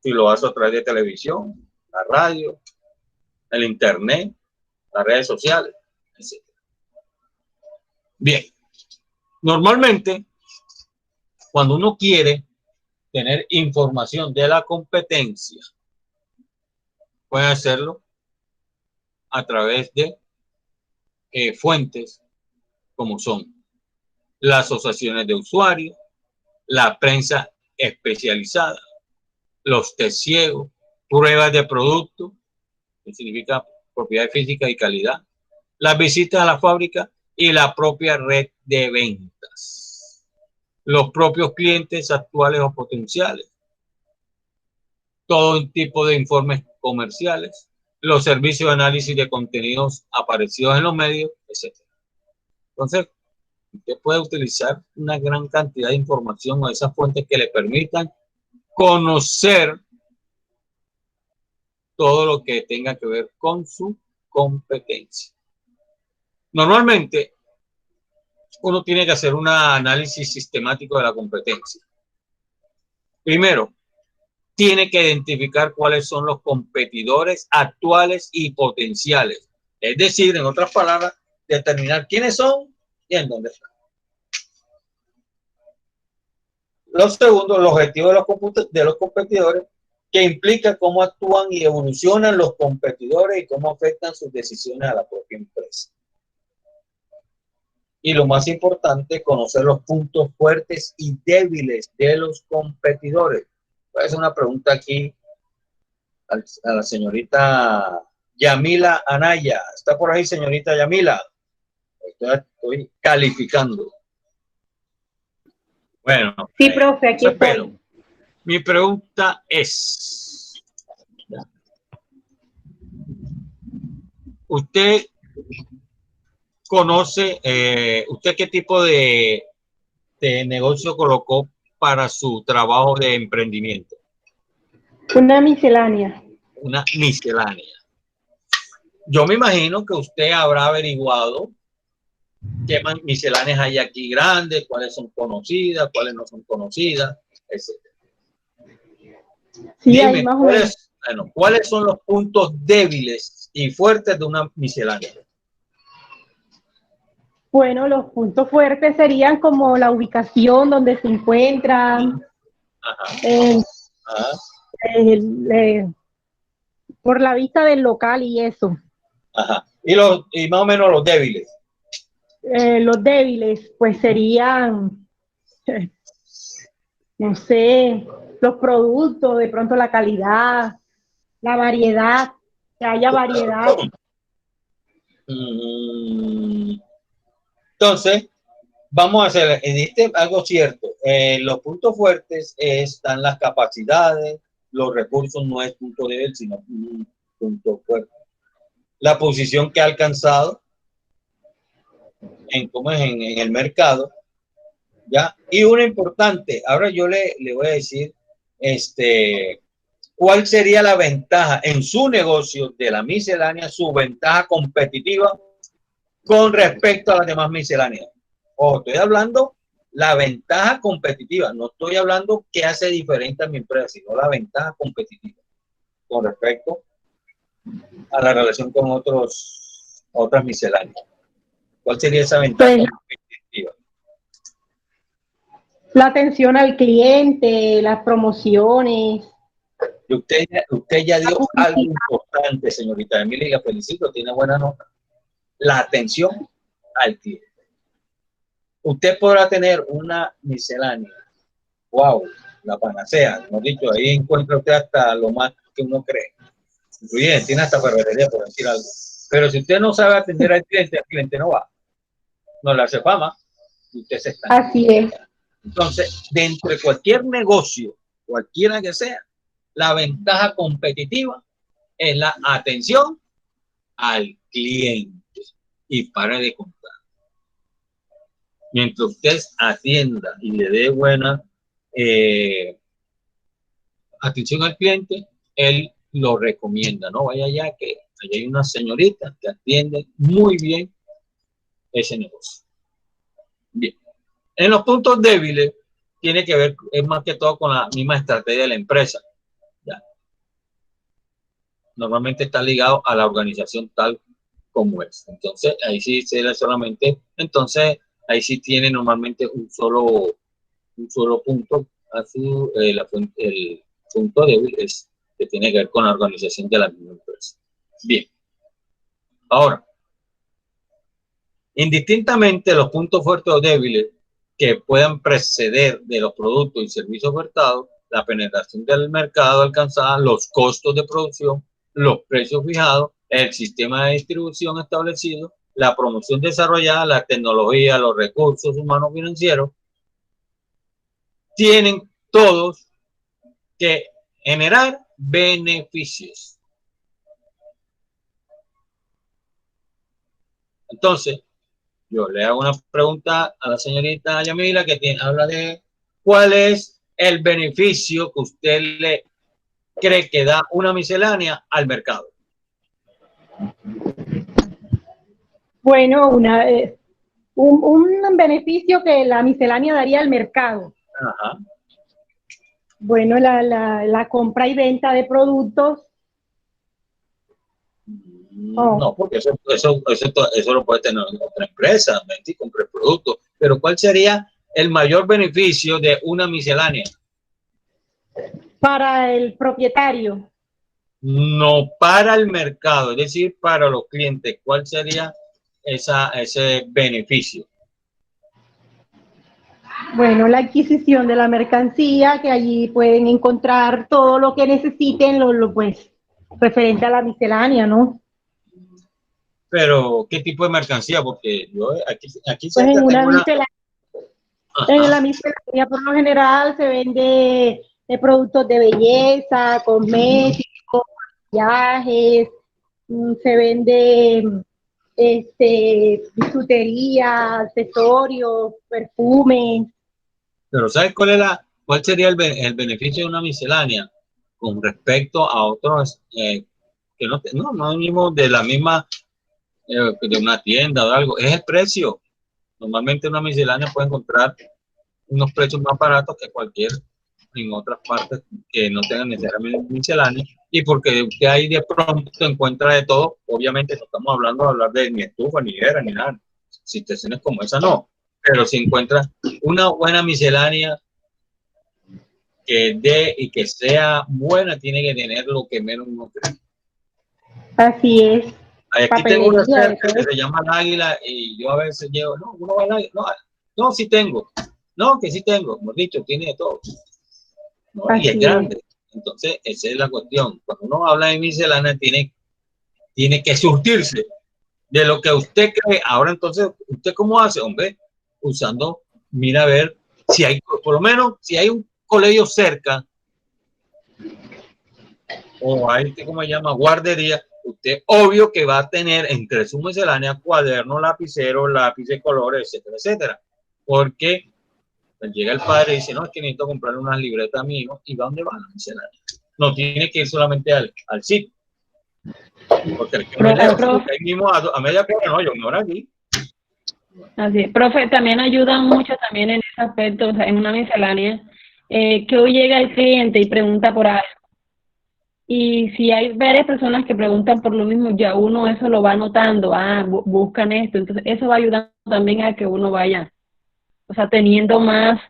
Si lo hago a través de televisión, la radio, el internet, las redes sociales, etc. Bien, normalmente cuando uno quiere tener información de la competencia, puede hacerlo a través de fuentes como son las asociaciones de usuarios, la prensa especializada, los test ciegos, pruebas de producto, que significa propiedad física y calidad, las visitas a la fábrica y la propia red de ventas, los propios clientes actuales o potenciales, todo tipo de informes comerciales, los servicios de análisis de contenidos aparecidos en los medios, etc. Entonces, usted puede utilizar una gran cantidad de información o esas fuentes que le permitan conocer todo lo que tenga que ver con su competencia. Normalmente, uno tiene que hacer un análisis sistemático de la competencia. Primero, tiene que identificar cuáles son los competidores actuales y potenciales. Es decir, en otras palabras, determinar quiénes son y en dónde están. Lo segundo, el objetivo de los competidores, que implica cómo actúan y evolucionan los competidores y cómo afectan sus decisiones a la propia empresa. Y lo más importante, conocer los puntos fuertes y débiles de los competidores. Voy a hacer una pregunta aquí a la señorita Yamila Anaya. ¿Está por ahí, señorita Yamila? Estoy calificando. Bueno. Sí, profe, aquí estoy. Mi pregunta es, ¿usted conoce, usted qué tipo de negocio colocó para su trabajo de emprendimiento? Una miscelánea. Una miscelánea. Yo me imagino que usted habrá averiguado qué misceláneas hay aquí grandes, cuáles son conocidas, cuáles no son conocidas, etc. Sí, dime, ¿cuáles son los puntos débiles y fuertes de una miscelánea? Bueno, los puntos fuertes serían como la ubicación donde se encuentran, por la vista del local y eso. Ajá. Y más o menos los débiles. Los débiles, pues serían, no sé, los productos, de pronto la calidad, la variedad, que haya variedad. Entonces, vamos a hacer algo cierto. Los puntos fuertes están las capacidades, los recursos no es punto débil, sino un punto fuerte. La posición que ha alcanzado en el mercado, ¿ya? Y una importante, ahora yo le voy a decir, ¿cuál sería la ventaja en su negocio de la miscelánea, su ventaja competitiva con respecto a las demás misceláneas? Ojo, estoy hablando la ventaja competitiva, no estoy hablando qué hace diferente a mi empresa, sino la ventaja competitiva con respecto a la relación con otras misceláneas. ¿Cuál sería esa ventaja competitiva? La atención al cliente, las promociones. Usted ya dio algo importante, señorita Emilia, y la felicito, tiene buena nota. La atención al cliente. Usted podrá tener una miscelánea. Wow, la panacea. Hemos dicho, ahí encuentra usted hasta lo más que uno cree. Incluye, tiene hasta ferretería, por decir algo. Pero si usted no sabe atender al cliente no va. No le hace fama. Y usted se está. Así es. Entonces, dentro de cualquier negocio, cualquiera que sea, la ventaja competitiva es la atención al cliente. Y para de contar. Mientras usted atienda y le dé buena atención al cliente, él lo recomienda. No vaya allá, que allá hay una señorita que atiende muy bien ese negocio. Bien. En los puntos débiles tiene que ver, es más que todo con la misma estrategia de la empresa. ¿Ya? Normalmente está ligado a la organización tal como es. Entonces, ahí sí se solamente, entonces, ahí sí tiene normalmente un solo punto. El punto débil es que tiene que ver con la organización de la misma empresa. Bien. Ahora, indistintamente los puntos fuertes o débiles que puedan preceder de los productos y servicios ofertados, la penetración del mercado alcanzada, los costos de producción, los precios fijados, el sistema de distribución establecido, la promoción desarrollada, la tecnología, los recursos humanos financieros, tienen todos que generar beneficios. Entonces, yo le hago una pregunta a la señorita Yamila que habla de cuál es el beneficio que usted le cree que da una miscelánea al mercado. Bueno, un beneficio que la miscelánea daría al mercado. Ajá. Bueno, la compra y venta de productos. No, porque eso lo puede tener otra empresa, vende y compra el producto. Pero ¿cuál sería el mayor beneficio de una miscelánea? Para el propietario. No, para el mercado, es decir, para los clientes. ¿Cuál sería ese beneficio? Bueno, la adquisición de la mercancía, que allí pueden encontrar todo lo que necesiten, pues, referente a la miscelánea, ¿no? Pero, ¿qué tipo de mercancía? Porque yo aquí pues en una miscelánea. En la miscelánea, por lo general, se vende productos de belleza, cosméticos, maquillajes, se vende bisutería, accesorios, perfumes. Pero ¿sabes cuál sería el beneficio de una miscelánea con respecto a otros que no venimos de la misma, de una tienda o algo? Es el precio. Normalmente una miscelánea puede encontrar unos precios más baratos que cualquier en otras partes que no tengan necesariamente miscelánea, y porque usted ahí de pronto encuentra de todo. Obviamente no estamos hablando de hablar de ni estufa, ni era, ni nada. Situaciones como esa no, pero si encuentra una buena miscelánea que dé y que sea buena, tiene que tener lo que menos uno cree. Así es. Aquí tengo una cerca que se llama el Águila, y yo a veces llego, no, uno va al Águila, no, sí tengo, no, que sí tengo, hemos dicho, tiene de todo, ¿no? Y es grande. Entonces, esa es la cuestión. Cuando uno habla de miscelánea, tiene que surtirse de lo que usted cree. Ahora, entonces, ¿usted cómo hace, hombre? Usando, mira a ver si hay, por lo menos, si hay un colegio cerca, o hay, ¿cómo se llama? Guardería. Usted obvio que va a tener entre su miscelánea cuaderno, lapicero, lápiz de colores, etcétera, etcétera. Porque llega el padre y dice, no, es que necesito comprar una libreta mía, y va donde va la miscelánea. No tiene que ir solamente al sitio. Porque el que me leo, porque ahí mismo a media cuadra, no, yo me voy aquí. Así, profe, también ayuda mucho también en ese aspecto, o sea, en una miscelánea, que hoy llega el cliente y pregunta por algo. Y si hay varias personas que preguntan por lo mismo, ya uno eso lo va anotando, buscan esto, entonces eso va ayudando también a que uno vaya, o sea, teniendo más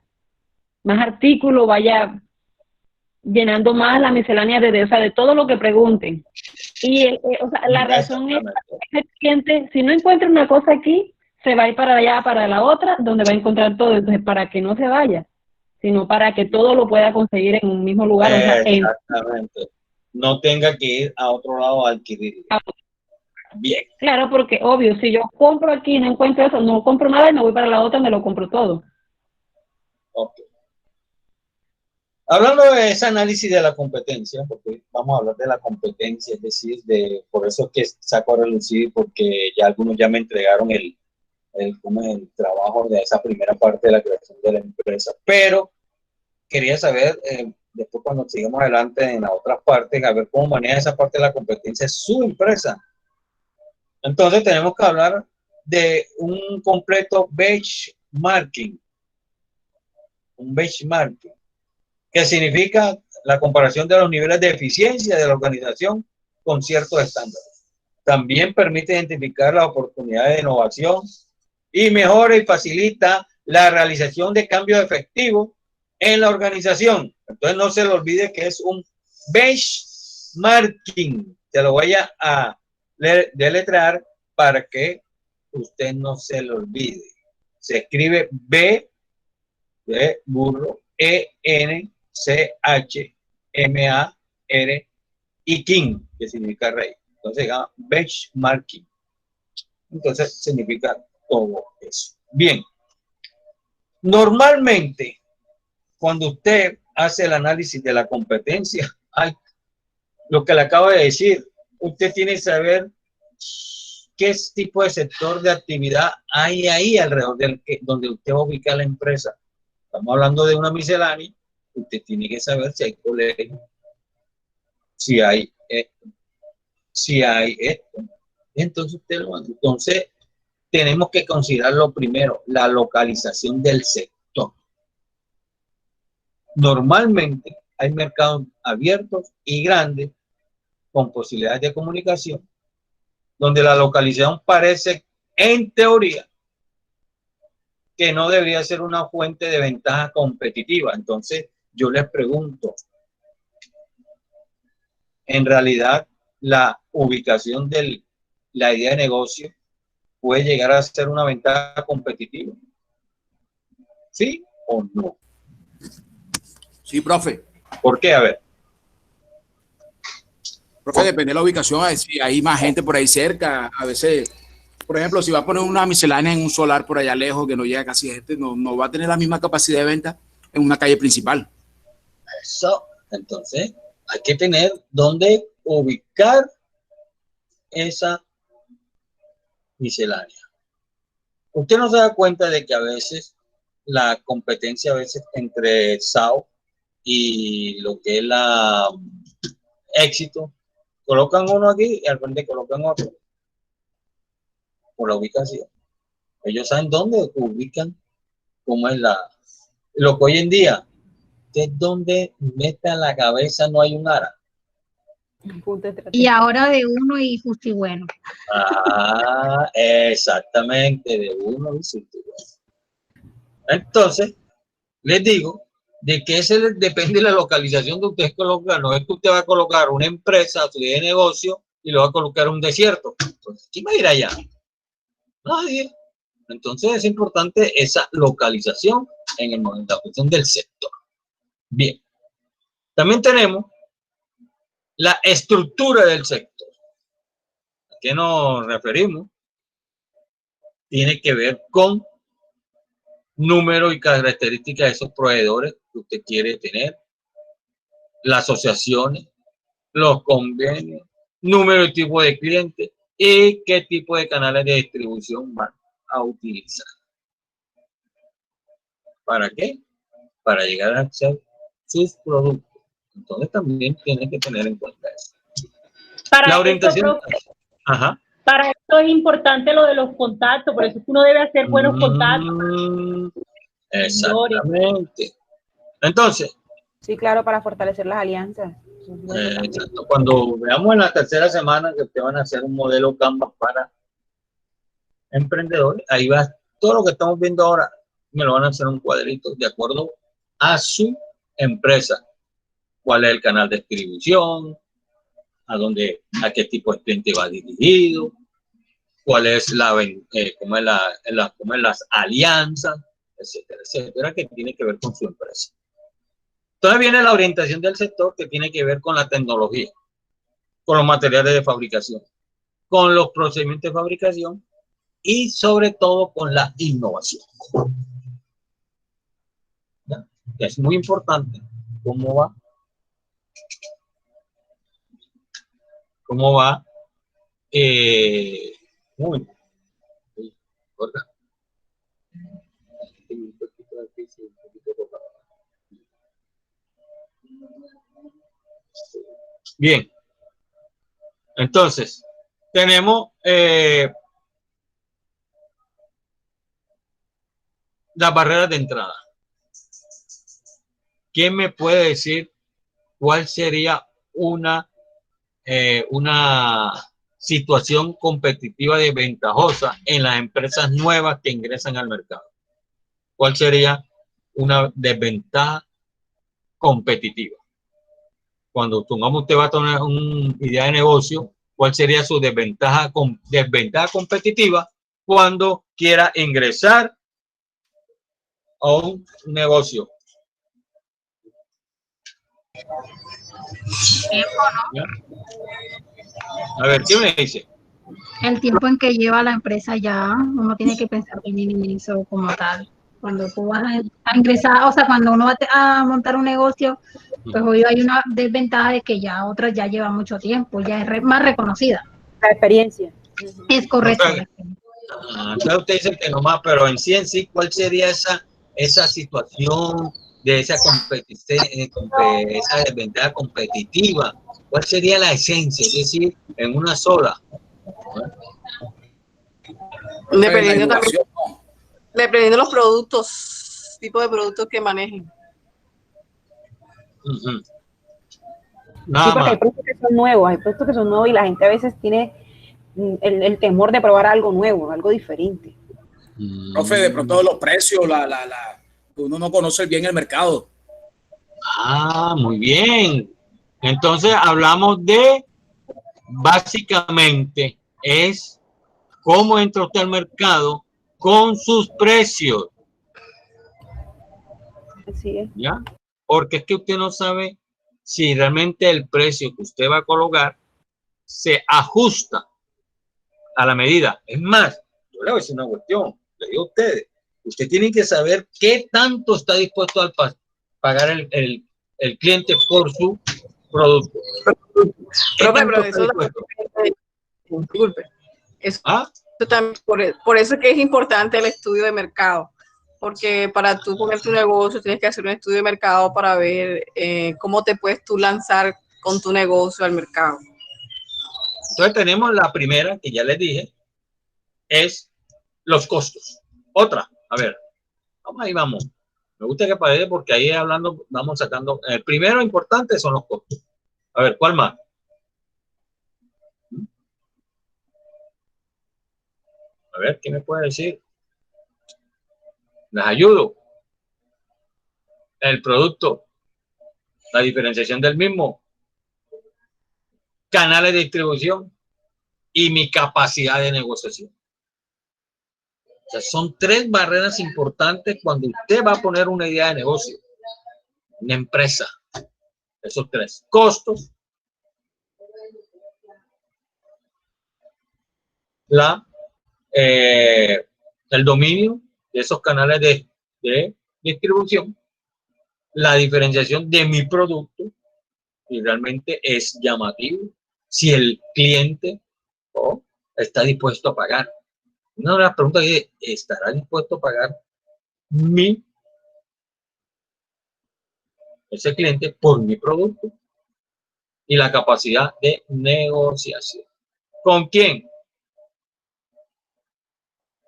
artículos, vaya llenando más la miscelánea de todo lo que pregunten. Y o sea, la razón es que el cliente, si no encuentra una cosa aquí, se va a ir para allá, para la otra, donde va a encontrar todo. Entonces, para que no se vaya, sino para que todo lo pueda conseguir en un mismo lugar. O sea, exactamente. No tenga que ir a otro lado a adquirir. Bien. Claro, porque obvio, si yo compro aquí y no encuentro eso, no compro nada y me voy para la otra, me lo compro todo. Ok. Hablando de ese análisis de la competencia, porque vamos a hablar de la competencia, es decir, por eso es que saco a relucir, porque ya algunos ya me entregaron el trabajo de esa primera parte de la creación de la empresa, pero quería saber, después cuando sigamos adelante en las otras partes, a ver cómo maneja esa parte de la competencia su empresa. Entonces tenemos que hablar de un completo benchmarking. Un benchmarking, que significa la comparación de los niveles de eficiencia de la organización con ciertos estándares. También permite identificar las oportunidades de innovación y mejora y facilita la realización de cambios efectivos en la organización. Entonces no se le olvide que es un benchmarking. Te lo voy a deletrear para que usted no se lo olvide. Se escribe B de burro, E-N-C-H-M-A-R y King, que significa rey. Entonces se llama benchmarking. Entonces significa todo eso. Bien. Normalmente, cuando usted hace el análisis de la competencia, hay lo que le acabo de decir, usted tiene que saber qué tipo de sector de actividad hay ahí alrededor donde usted va a ubicar la empresa. Estamos hablando de una miscelánea, usted tiene que saber si hay colegio, si hay esto. Entonces usted lo manda. Entonces tenemos que considerar lo primero, la localización del sector. Normalmente hay mercados abiertos y grandes con posibilidades de comunicación, donde la localización parece, en teoría, que no debería ser una fuente de ventaja competitiva. Entonces, yo les pregunto, en realidad, la ubicación de la idea de negocio puede llegar a ser una ventaja competitiva. ¿Sí o no? Sí, profe. ¿Por qué? A ver. Profe, depende de la ubicación, si hay más gente por ahí cerca, a veces, por ejemplo, si va a poner una miscelánea en un solar por allá lejos que no llega casi gente, no va a tener la misma capacidad de venta en una calle principal. Eso, entonces, hay que tener dónde ubicar esa miscelánea. Usted no se da cuenta de que a veces la competencia, a veces entre SAO y lo que es la Éxito, colocan uno aquí y al frente colocan otro por la ubicación. Ellos saben dónde ubican, cómo es lo que hoy en día, que es donde meta la cabeza no hay un ara. Y ahora de uno y justo y bueno. Ah, exactamente, de uno y justo y bueno. Entonces, les digo de que ese depende de la localización que usted coloca. No es que usted va a colocar una empresa, su idea de negocio, y lo va a colocar en un desierto. Entonces, ¿quién va a ir allá? Nadie. Entonces es importante esa localización en el momento, la cuestión del sector. Bien. También tenemos la estructura del sector. ¿A qué nos referimos? Tiene que ver con número y características de esos proveedores que usted quiere tener, las asociaciones, los convenios, número y tipo de clientes y qué tipo de canales de distribución van a utilizar. ¿Para qué? Para llegar a hacer sus productos. Entonces también tienen que tener en cuenta eso. Para la orientación. Esto, profe, ajá. Para esto es importante lo de los contactos, por eso es que uno debe hacer buenos contactos. Exactamente. Entonces. Sí, claro, para fortalecer las alianzas. Exacto. Cuando veamos en la tercera semana que ustedes van a hacer un modelo Canvas para emprendedores, ahí va todo lo que estamos viendo ahora, me lo van a hacer un cuadrito de acuerdo a su empresa. ¿Cuál es el canal de distribución? ¿A qué tipo de cliente va dirigido? ¿Cuál es cómo es las alianzas? Etcétera, etcétera, que tiene que ver con su empresa. Entonces viene la orientación del sector que tiene que ver con la tecnología, con los materiales de fabricación, con los procedimientos de fabricación y sobre todo con la innovación. ¿Ya? Es muy importante cómo va muy bien. Entonces, tenemos las barreras de entrada. ¿Quién me puede decir cuál sería una situación competitiva desventajosa en las empresas nuevas que ingresan al mercado? ¿Cuál sería una desventaja competitiva? Cuando supongamos usted va a tener una idea de negocio, ¿cuál sería su desventaja competitiva cuando quiera ingresar a un negocio? ¿Ya? A ver, ¿qué me dice? El tiempo en que lleva la empresa ya, uno tiene que pensar bien en eso como tal. Cuando tú vas a ingresar, o sea, cuando uno va a montar un negocio, pues hoy hay una desventaja de que ya otra ya lleva mucho tiempo, ya es más reconocida. La experiencia. Es correcto. Entonces usted dice que nomás, pero en sí, ¿cuál sería esa situación de esa esa desventaja competitiva? ¿Cuál sería la esencia? Es decir, en una sola. Dependiendo también, dependiendo de los productos, tipo de productos que manejen. Sí, porque hay productos que son nuevos, y la gente a veces tiene el temor de probar algo nuevo, algo diferente. Profe, de pronto los precios, uno no conoce bien el mercado. Ah, muy bien. Entonces hablamos de, básicamente, es cómo entra usted al mercado con sus precios. Así es. ¿Ya? Porque es que usted no sabe si realmente el precio que usted va a colocar se ajusta a la medida. Es más, yo le voy a decir una cuestión, le digo a ustedes, usted tiene que saber qué tanto está dispuesto a pagar el cliente por su producto. Pero eso disculpe. Eso también, por eso es que es importante el estudio de mercado. Porque para tú poner tu negocio tienes que hacer un estudio de mercado para ver cómo te puedes tú lanzar con tu negocio al mercado. Entonces tenemos la primera, que ya les dije, es los costos. Otra, a ver, ahí vamos. Me gusta que parece porque ahí hablando, vamos sacando. El primero importante son los costos. A ver, ¿cuál más? A ver, ¿qué me puede decir? Les ayudo. El producto, la diferenciación del mismo, canales de distribución y mi capacidad de negociación. O sea, son tres barreras importantes cuando usted va a poner una idea de negocio, una empresa. Esos tres: costos, el dominio de esos canales de distribución, la diferenciación de mi producto, y realmente es llamativo si el cliente está dispuesto a pagar. Una de las preguntas es: ¿estará dispuesto a pagar ese cliente por mi producto? Y la capacidad de negociación. ¿Con quién?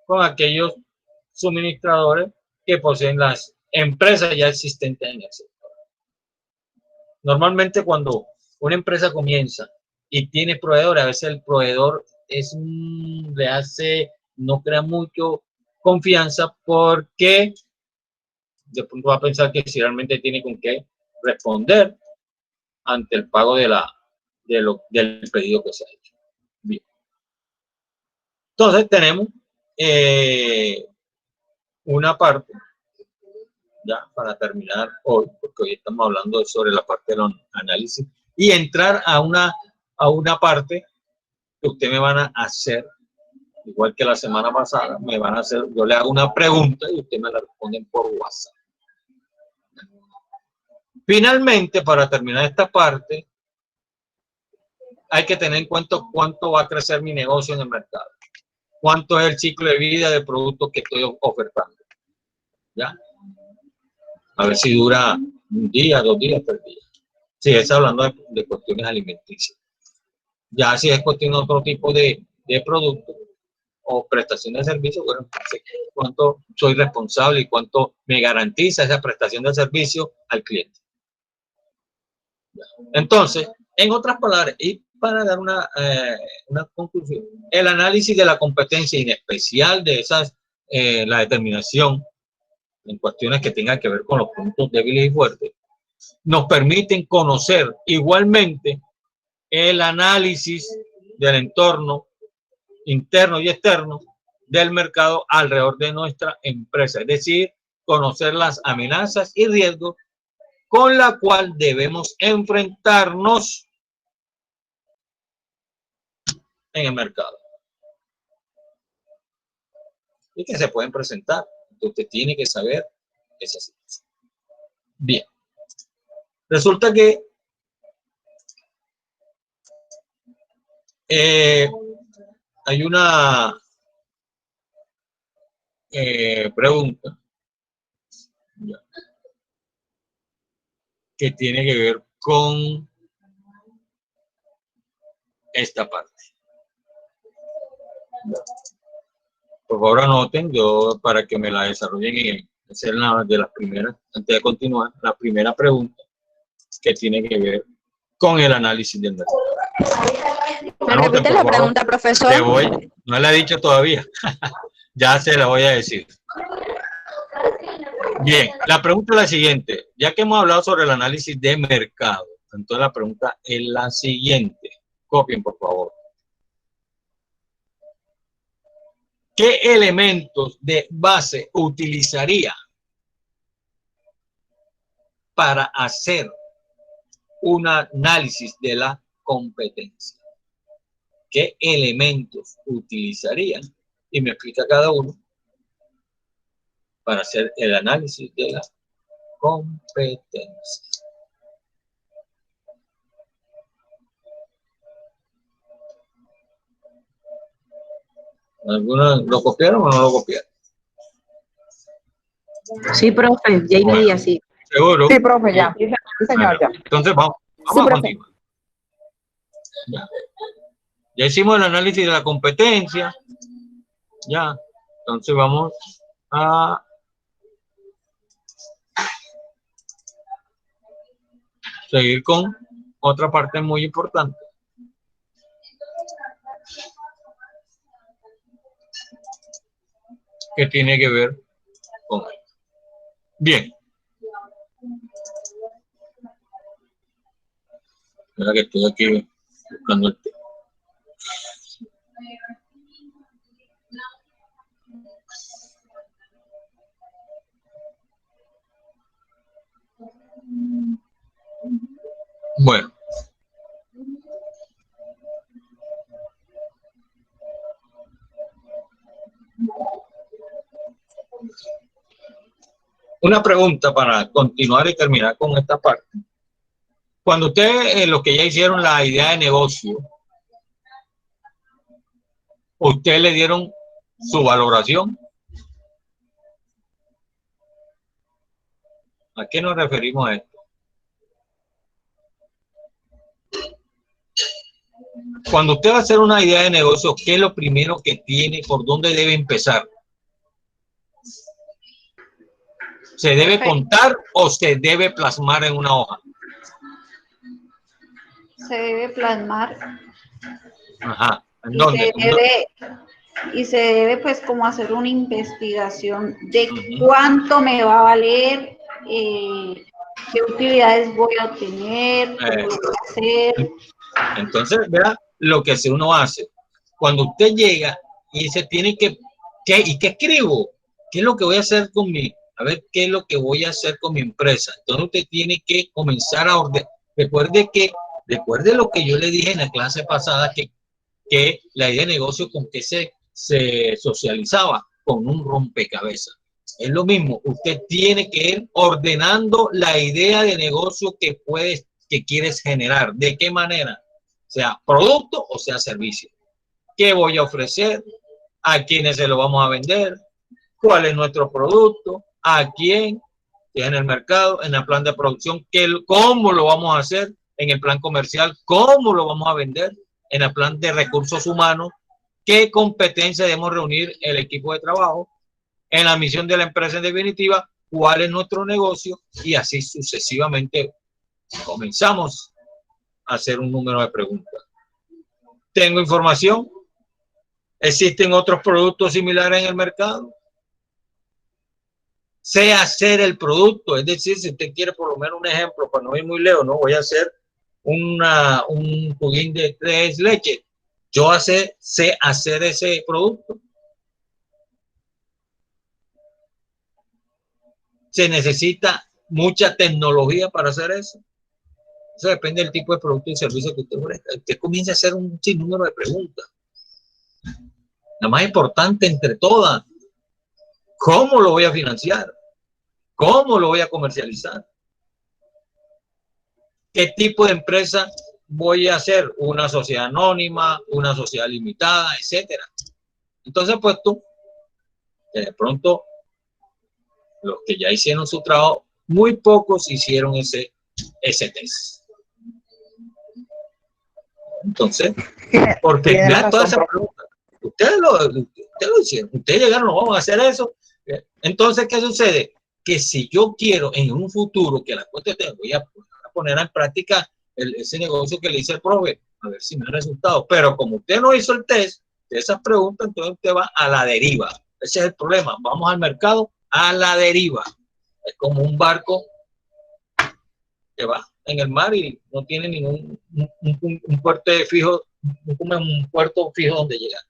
Con aquellos suministradores que poseen las empresas ya existentes en el sector. Normalmente cuando una empresa comienza y tiene proveedores, a veces el proveedor le hace, no crea mucho confianza, porque de pronto va a pensar que si realmente tiene con qué responder ante el pago del pedido que se ha hecho. Bien. Entonces tenemos una parte, ya para terminar hoy, porque hoy estamos hablando sobre la parte de los análisis, y entrar a una parte que ustedes me van a hacer, igual que la semana pasada, me van a hacer, yo le hago una pregunta y ustedes me la responden por WhatsApp. Finalmente, para terminar esta parte, hay que tener en cuenta cuánto va a crecer mi negocio en el mercado. Cuánto es el ciclo de vida del producto que estoy ofertando. ¿Ya? A ver si dura un día, 2 días, 3 días. Si es hablando de cuestiones alimenticias. Ya si es cuestión de otro tipo de producto, o prestación de servicio, bueno, cuánto soy responsable y cuánto me garantiza esa prestación de servicio al cliente. Entonces, en otras palabras, y para dar una conclusión, el análisis de la competencia y en especial de esas, la determinación en cuestiones que tengan que ver con los puntos débiles y fuertes, nos permiten conocer igualmente el análisis del entorno interno y externo del mercado alrededor de nuestra empresa, es decir, conocer las amenazas y riesgos con la cual debemos enfrentarnos en el mercado y que se pueden presentar. Usted tiene que saber esa situación. Bien, resulta que hay una pregunta que tiene que ver con esta parte. Por favor anoten, yo para que me la desarrollen y hacer una de las primeras, antes de continuar, la primera pregunta que tiene que ver con el análisis del mercado. ¿Me repite la pregunta, profesor? No la he dicho todavía, ya se la voy a decir. Bien, la pregunta es la siguiente, ya que hemos hablado sobre el análisis de mercado, entonces la pregunta es la siguiente, copien por favor. ¿Qué elementos de base utilizaría para hacer un análisis de la competencia? ¿Qué elementos utilizarían? Y me explica cada uno para hacer el análisis de la competencia. ¿Algunos lo copiaron o no lo copiaron? Sí, profe, ya iría, sí. ¿Seguro? Sí, profe, ya. Sí, señor, ya. Entonces vamos a continuar. Ya hicimos el análisis de la competencia. Ya. Entonces vamos a seguir con otra parte muy importante. Que tiene que ver con esto. Bien. Mira que estoy aquí buscando el tema. Bueno. Una pregunta para continuar y terminar con esta parte. Cuando ustedes, los que ya hicieron la idea de negocio, ustedes le dieron su valoración. ¿A qué nos referimos a esto? Cuando usted va a hacer una idea de negocio, ¿qué es lo primero que tiene? ¿Por dónde debe empezar? ¿Se debe contar o se debe plasmar en una hoja? Se debe plasmar. Ajá. ¿En dónde? Y se debe pues como hacer una investigación de cuánto me va a valer, qué utilidades voy a obtener, cómo lo voy a hacer. Entonces, vea lo que uno hace. Cuando usted llega y dice, tiene que, ¿y qué escribo? ¿Qué es lo que voy a hacer con a ver, qué es lo que voy a hacer con mi empresa? Entonces usted tiene que comenzar a ordenar. Recuerde lo que yo le dije en la clase pasada, que la idea de negocio con que se socializaba con un rompecabezas. Es lo mismo, usted tiene que ir ordenando la idea de negocio que quieres generar. ¿De qué manera? Sea producto o sea servicio. ¿Qué voy a ofrecer? ¿A quiénes se lo vamos a vender? ¿Cuál es nuestro producto? ¿A quién? En el mercado, en el plan de producción, ¿cómo lo vamos a hacer? En el plan comercial, ¿cómo lo vamos a vender? En el plan de recursos humanos, qué competencia debemos reunir el equipo de trabajo, en la misión de la empresa en definitiva, cuál es nuestro negocio, y así sucesivamente comenzamos a hacer un número de preguntas. ¿Tengo información? ¿Existen otros productos similares en el mercado? Sé hacer el producto, es decir, si usted quiere por lo menos un ejemplo, para no ir muy lejos, no voy a hacer un pudín de 3 leches. Yo sé hacer ese producto. Se necesita mucha tecnología para hacer eso. Eso depende del tipo de producto y servicio que usted ofrezca. Usted comienza a hacer un sinnúmero de preguntas. La más importante entre todas, ¿cómo lo voy a financiar? ¿Cómo lo voy a comercializar? ¿Qué tipo de empresa voy a hacer? ¿Una sociedad anónima, una sociedad limitada, etcétera? Entonces, pues tú, de pronto, los que ya hicieron su trabajo, muy pocos hicieron ese test. Entonces, porque ya todas esas preguntas, ustedes lo hicieron, ustedes llegaron, no vamos a hacer eso. Entonces, ¿qué sucede? Que si yo quiero en un futuro que la cuenta voy a poner en práctica ese negocio que le hice el profe, a ver si me ha resultado. Pero como usted no hizo el test de esas preguntas, entonces usted va a la deriva. Ese es el problema. Vamos al mercado a la deriva. Es como un barco que va en el mar y no tiene ningún un puerto fijo, un puerto fijo donde llegar.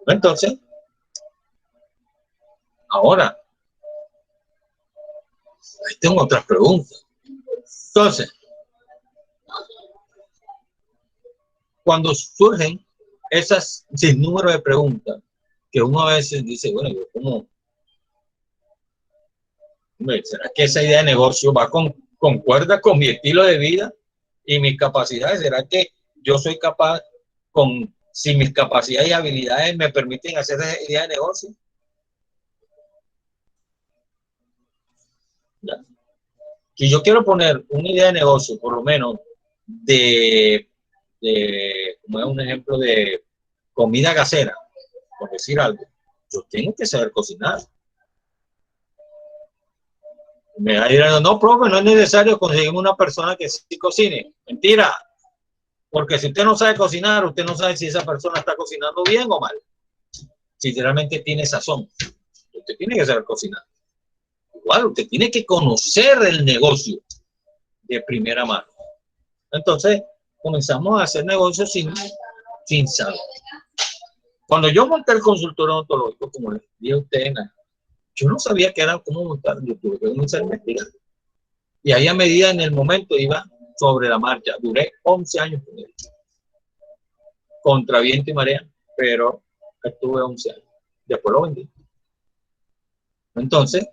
Entonces, ahora, ahí tengo otras preguntas. Entonces, cuando surgen esas sinnúmero de preguntas, que uno a veces dice, bueno, yo como, ¿será que esa idea de negocio va concuerda con mi estilo de vida y mis capacidades? ¿Será que yo soy capaz, si mis capacidades y habilidades me permiten hacer esa idea de negocio? ¿Ya? Si yo quiero poner una idea de negocio, por lo menos como es un ejemplo de comida casera, por decir algo, yo tengo que saber cocinar. Me va a decir, no, profe, no es necesario conseguir una persona que sí cocine. Mentira. Porque si usted no sabe cocinar, usted no sabe si esa persona está cocinando bien o mal. Si realmente tiene sazón. Usted tiene que saber cocinar. Igual, usted tiene que conocer el negocio de primera mano. Entonces, comenzamos a hacer negocios sin saber. Cuando yo monté el consultorio odontológico, como les dije a ustedes, yo no sabía qué era, cómo montar, yo tuve que comenzar a investigar. Y ahí a medida en el momento iba sobre la marcha. Duré 11 años con él. Contra viento y marea, pero estuve 11 años. Después lo vendí. Entonces,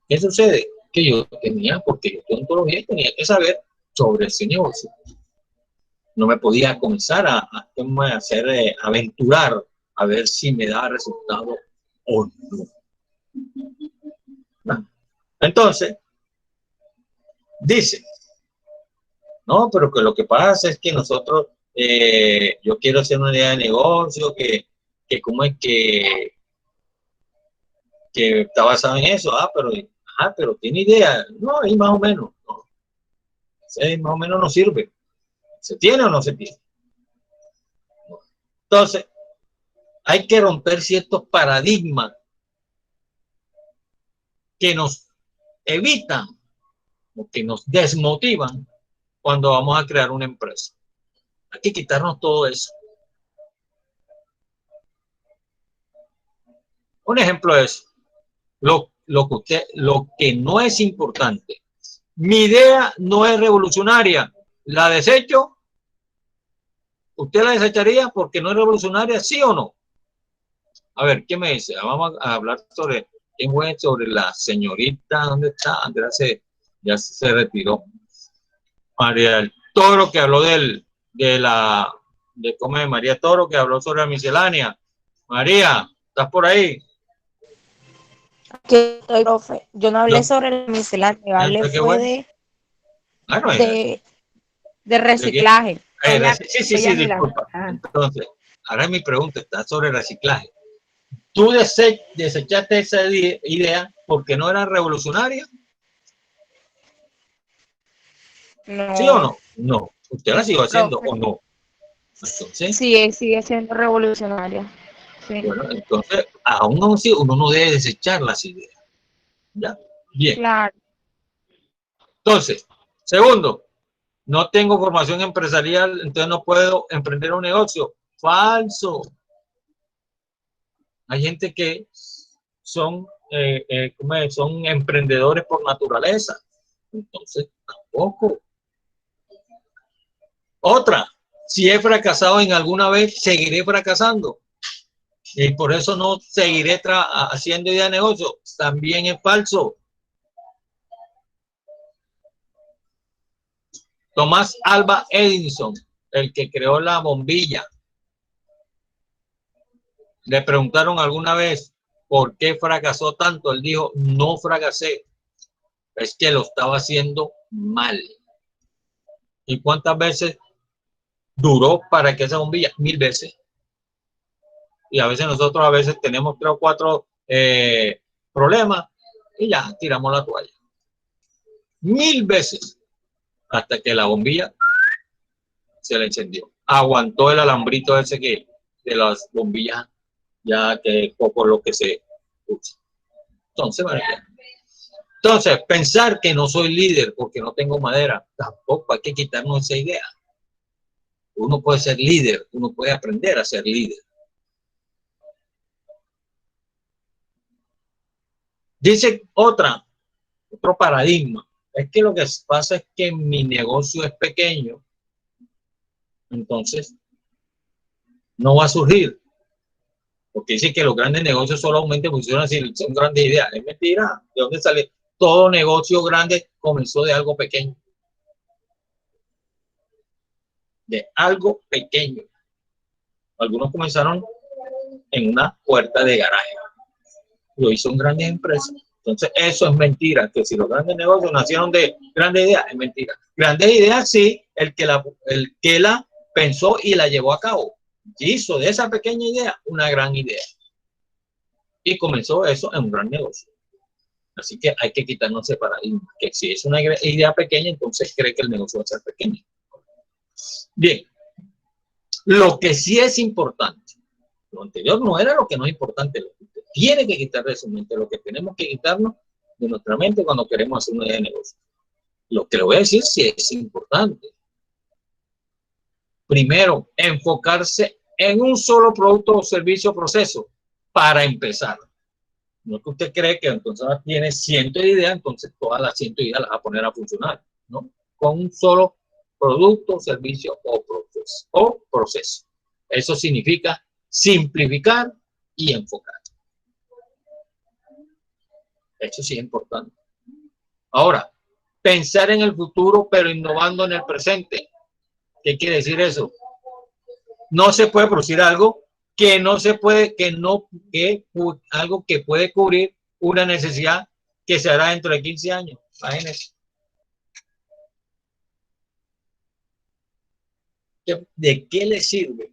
¿qué sucede? Que yo tenía, porque yo odontología tenía que saber sobre ese negocio. No me podía comenzar a hacer aventurar a ver si me da resultado o no. Entonces, dice, no, pero que lo que pasa es que nosotros, yo quiero hacer una idea de negocio, que cómo es que está basado en eso, pero tiene idea, no, ahí más o menos, no. Sí, más o menos no sirve. ¿Se tiene o no se tiene? Entonces, hay que romper ciertos paradigmas que nos evitan o que nos desmotivan cuando vamos a crear una empresa. Hay que quitarnos todo eso. Un ejemplo es lo que no es importante. Mi idea no es revolucionaria. ¿La desecho? ¿Usted la desecharía porque no es revolucionaria, sí o no? A ver, ¿qué me dice? Vamos a hablar sobre la señorita. ¿Dónde está? Andrea ya se retiró. María Toro, que habló María Toro, que habló sobre la miscelánea. María, ¿estás por ahí? Que estoy, profe. Yo no hablé sobre la miscelánea, hablé fue Bueno, de reciclaje. Sí, disculpa. Entonces, ahora mi pregunta está sobre reciclaje. ¿Tú desechaste esa idea porque no era revolucionaria? No. ¿Sí o no? No. ¿Usted la siguió haciendo o no? Entonces, sí, sigue siendo revolucionaria. Sí. Bueno, entonces, aún así, uno no debe desechar las ideas. ¿Ya? Bien. Claro. Entonces, segundo, no tengo formación empresarial, entonces no puedo emprender un negocio. Falso. Hay gente que son emprendedores por naturaleza. Entonces, tampoco. Otra, si he fracasado en alguna vez, seguiré fracasando. Y por eso no seguiré haciendo idea de negocio. También es falso. Tomás Alva Edison, el que creó la bombilla, le preguntaron alguna vez por qué fracasó tanto. Él dijo, no fracasé, es que lo estaba haciendo mal. ¿Y cuántas veces duró para que esa bombilla? 1000 veces. Y a veces nosotros tenemos 3 o 4 problemas y ya tiramos la toalla. 1000 veces hasta que la bombilla se le encendió. Aguantó el alambrito ese que de las bombillas, ya que por lo que se usa. Entonces, pensar que no soy líder porque no tengo madera, tampoco hay que quitarnos esa idea. Uno puede ser líder, uno puede aprender a ser líder. Dice otro paradigma, es que lo que pasa es que mi negocio es pequeño, entonces no va a surgir. Porque dice que los grandes negocios solamente funcionan si son grandes ideas. Es mentira. ¿De dónde sale? Todo negocio grande comenzó de algo pequeño. De algo pequeño. Algunos comenzaron en una puerta de garaje. Y hoy son grandes empresas. Entonces, eso es mentira. Que si los grandes negocios nacieron de grandes ideas, es mentira. Grandes ideas, sí, el que la pensó y la llevó a cabo. Hizo de esa pequeña idea una gran idea. Y comenzó eso en un gran negocio. Así que hay que quitarnos ese paradigma. Que si es una idea pequeña, entonces cree que el negocio va a ser pequeño. Bien. Lo que sí es importante. Lo anterior no era lo que no es importante. Lo que usted tiene que quitar de su mente. Lo que tenemos que quitarnos de nuestra mente cuando queremos hacer una idea de negocio. Lo que le voy a decir sí es importante. Primero, enfocarse en un solo producto o servicio o proceso para empezar. No es que usted cree que entonces tiene cientos de ideas, entonces todas las cientos de ideas las va a poner a funcionar, ¿no? Con un solo producto, servicio o proceso. Eso significa simplificar y enfocar. Eso sí es importante. Ahora, pensar en el futuro, pero innovando en el presente. ¿Qué quiere decir eso? No se puede producir algo que no se puede, algo que puede cubrir una necesidad que se hará dentro de 15 años. Imagínense. ¿De qué le sirve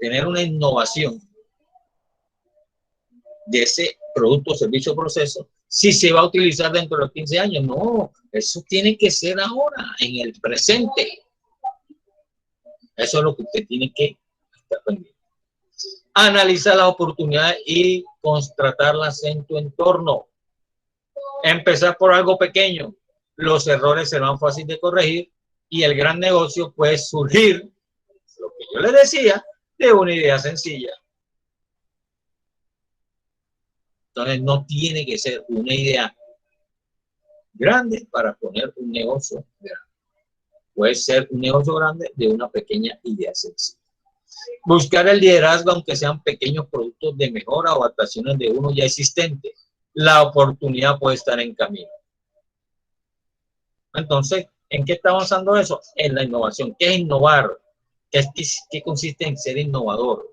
tener una innovación de ese producto, servicio o proceso si se va a utilizar dentro de los 15 años? No, eso tiene que ser ahora, en el presente. Eso es lo que usted tiene que estar pendiente. Analizar las oportunidades y contratarlas en tu entorno. Empezar por algo pequeño. Los errores serán fáciles de corregir y el gran negocio puede surgir, lo que yo les decía, de una idea sencilla. Entonces no tiene que ser una idea grande para poner un negocio grande. Puede ser un negocio grande de una pequeña idea sencilla. Buscar el liderazgo, aunque sean pequeños productos de mejora o adaptaciones de uno ya existente. La oportunidad puede estar en camino. Entonces, ¿en qué está avanzando eso? En la innovación. ¿Qué es innovar? ¿Qué consiste en ser innovador?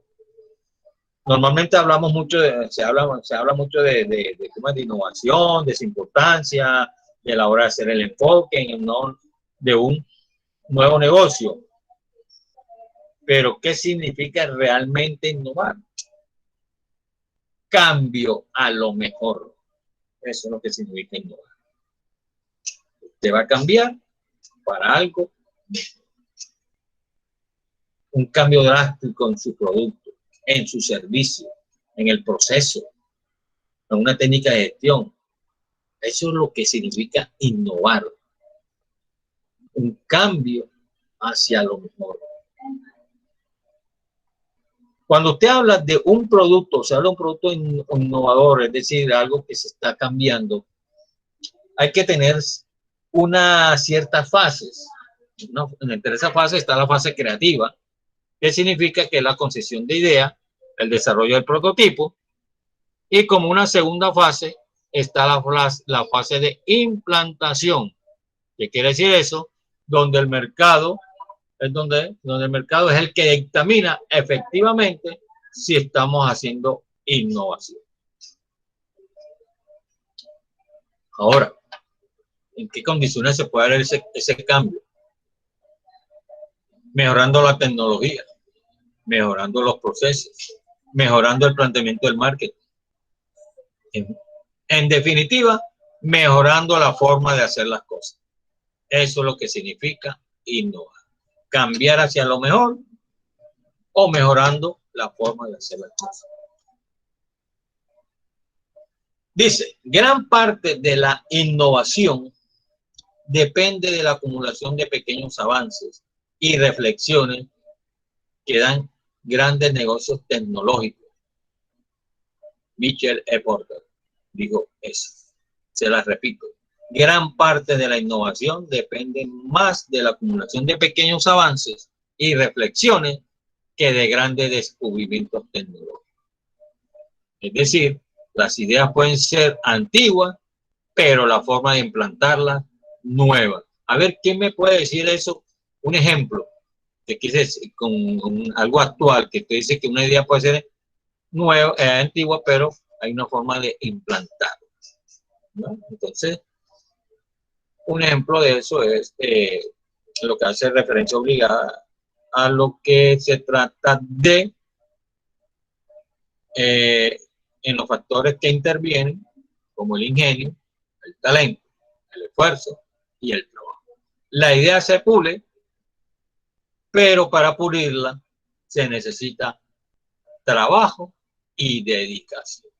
Normalmente hablamos mucho se habla mucho de innovación, de su importancia, de la hora de hacer el enfoque, de un nuevo negocio. Pero ¿qué significa realmente innovar? Cambio a lo mejor. Eso es lo que significa innovar. Usted va a cambiar para algo mejor. Un cambio drástico en su producto, en su servicio, en el proceso, en una técnica de gestión. Eso es lo que significa innovar. Un cambio hacia lo mejor. Cuando usted habla de un producto, se habla de un producto innovador, es decir, algo que se está cambiando, hay que tener unas ciertas fases. Entre esa fase está la fase creativa, que significa que es la concepción de idea, el desarrollo del prototipo, y como una segunda fase está la fase de implantación. ¿Qué quiere decir eso? Donde el mercado es donde el mercado es el que dictamina efectivamente si estamos haciendo innovación. Ahora, ¿en qué condiciones se puede dar ese cambio? Mejorando la tecnología, mejorando los procesos, mejorando el planteamiento del marketing. En definitiva, mejorando la forma de hacer las cosas. Eso es lo que significa innovar. Cambiar hacia lo mejor o mejorando la forma de hacer las cosas. Dice, gran parte de la innovación depende de la acumulación de pequeños avances y reflexiones que dan grandes negocios tecnológicos. Michael E. Porter dijo eso. Se las repito. Gran parte de la innovación depende más de la acumulación de pequeños avances y reflexiones que de grandes descubrimientos tecnológicos. Es decir, las ideas pueden ser antiguas, pero la forma de implantarlas nueva. A ver, ¿quién me puede decir eso? Un ejemplo que quise decir con algo actual, que usted dice que una idea puede ser nueva, antigua, pero hay una forma de implantar, ¿no? Entonces, un ejemplo de eso es lo que hace referencia obligada a lo que se trata de en los factores que intervienen, como el ingenio, el talento, el esfuerzo y el trabajo. La idea se pule, pero para pulirla se necesita trabajo y dedicación.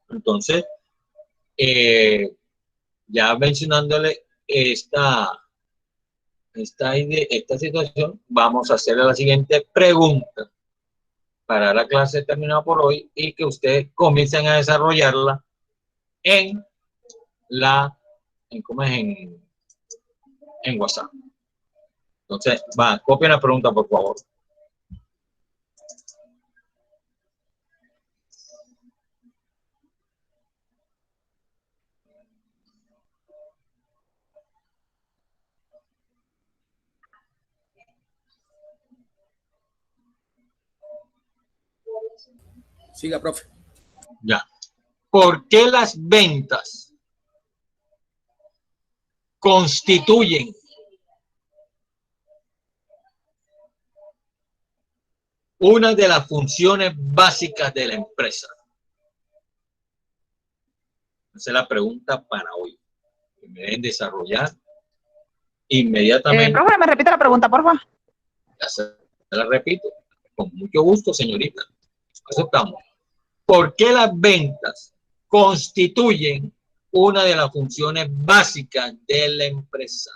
Entonces, ya mencionándole esta situación, vamos a hacerle la siguiente pregunta para la clase terminada por hoy y que ustedes comiencen a desarrollarla en WhatsApp. Entonces, copien la pregunta, por favor. Siga, profe. Ya. ¿Por qué las ventas constituyen una de las funciones básicas de la empresa? Esa es la pregunta para hoy. Que me deben desarrollar inmediatamente. Profe, ¿me repite la pregunta, por favor? Ya se la repito. Con mucho gusto, señorita. Aceptamos. ¿Por qué las ventas constituyen una de las funciones básicas de la empresa?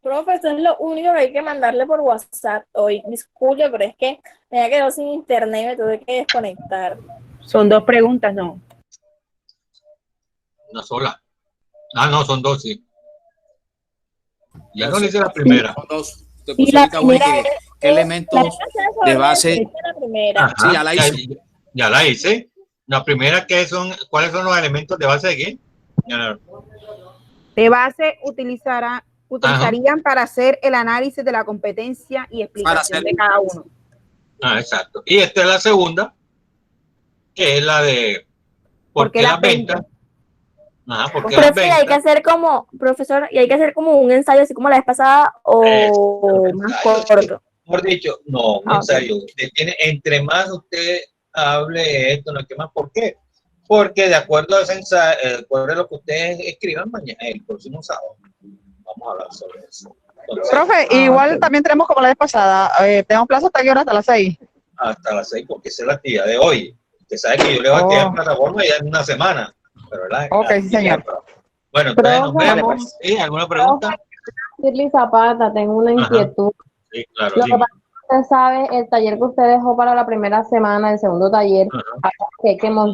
Profe, eso es lo único que hay que mandarle por WhatsApp hoy. Disculpe, pero es que me había quedado sin internet y me tuve que desconectar. Son dos preguntas, ¿no? Una sola. Ah, no, son dos, sí. Ya no le hice la primera. Son dos. Te puse ahorita una ¿qué elementos de base? Ajá, sí, ya la hice. Ya la hice. La primera, ¿cuáles son los elementos de base de qué? De base utilizarían para hacer el análisis de la competencia y explicación de cada uno. Ah, exacto. Y esta es la segunda, que es la de ¿por qué las ventas porque profe, hay que hacer como, profesor, y hay que hacer como un ensayo así como la vez pasada o más corto. Mejor dicho, no, un ensayo. Usted tiene, entre más usted hable esto, no que más. ¿Por qué? Porque de acuerdo a ese ensayo, de acuerdo a lo que ustedes escriban mañana, el próximo sábado, vamos a hablar sobre eso. Entonces, profe, igual también tenemos como la vez pasada, tenemos plazo hasta qué hora, hasta las 6. Hasta las 6, porque esa es la actividad de hoy. Usted sabe que yo le voy a quedar en plataforma ya en una semana. Pero sí, señor. Bueno, entonces nos vemos. ¿Sí? ¿Alguna pregunta? Shirley Zapata, tengo una inquietud. Sí, claro. Lo que pasa es que usted sabe, el taller que usted dejó para la primera semana, el segundo taller, que hay que montar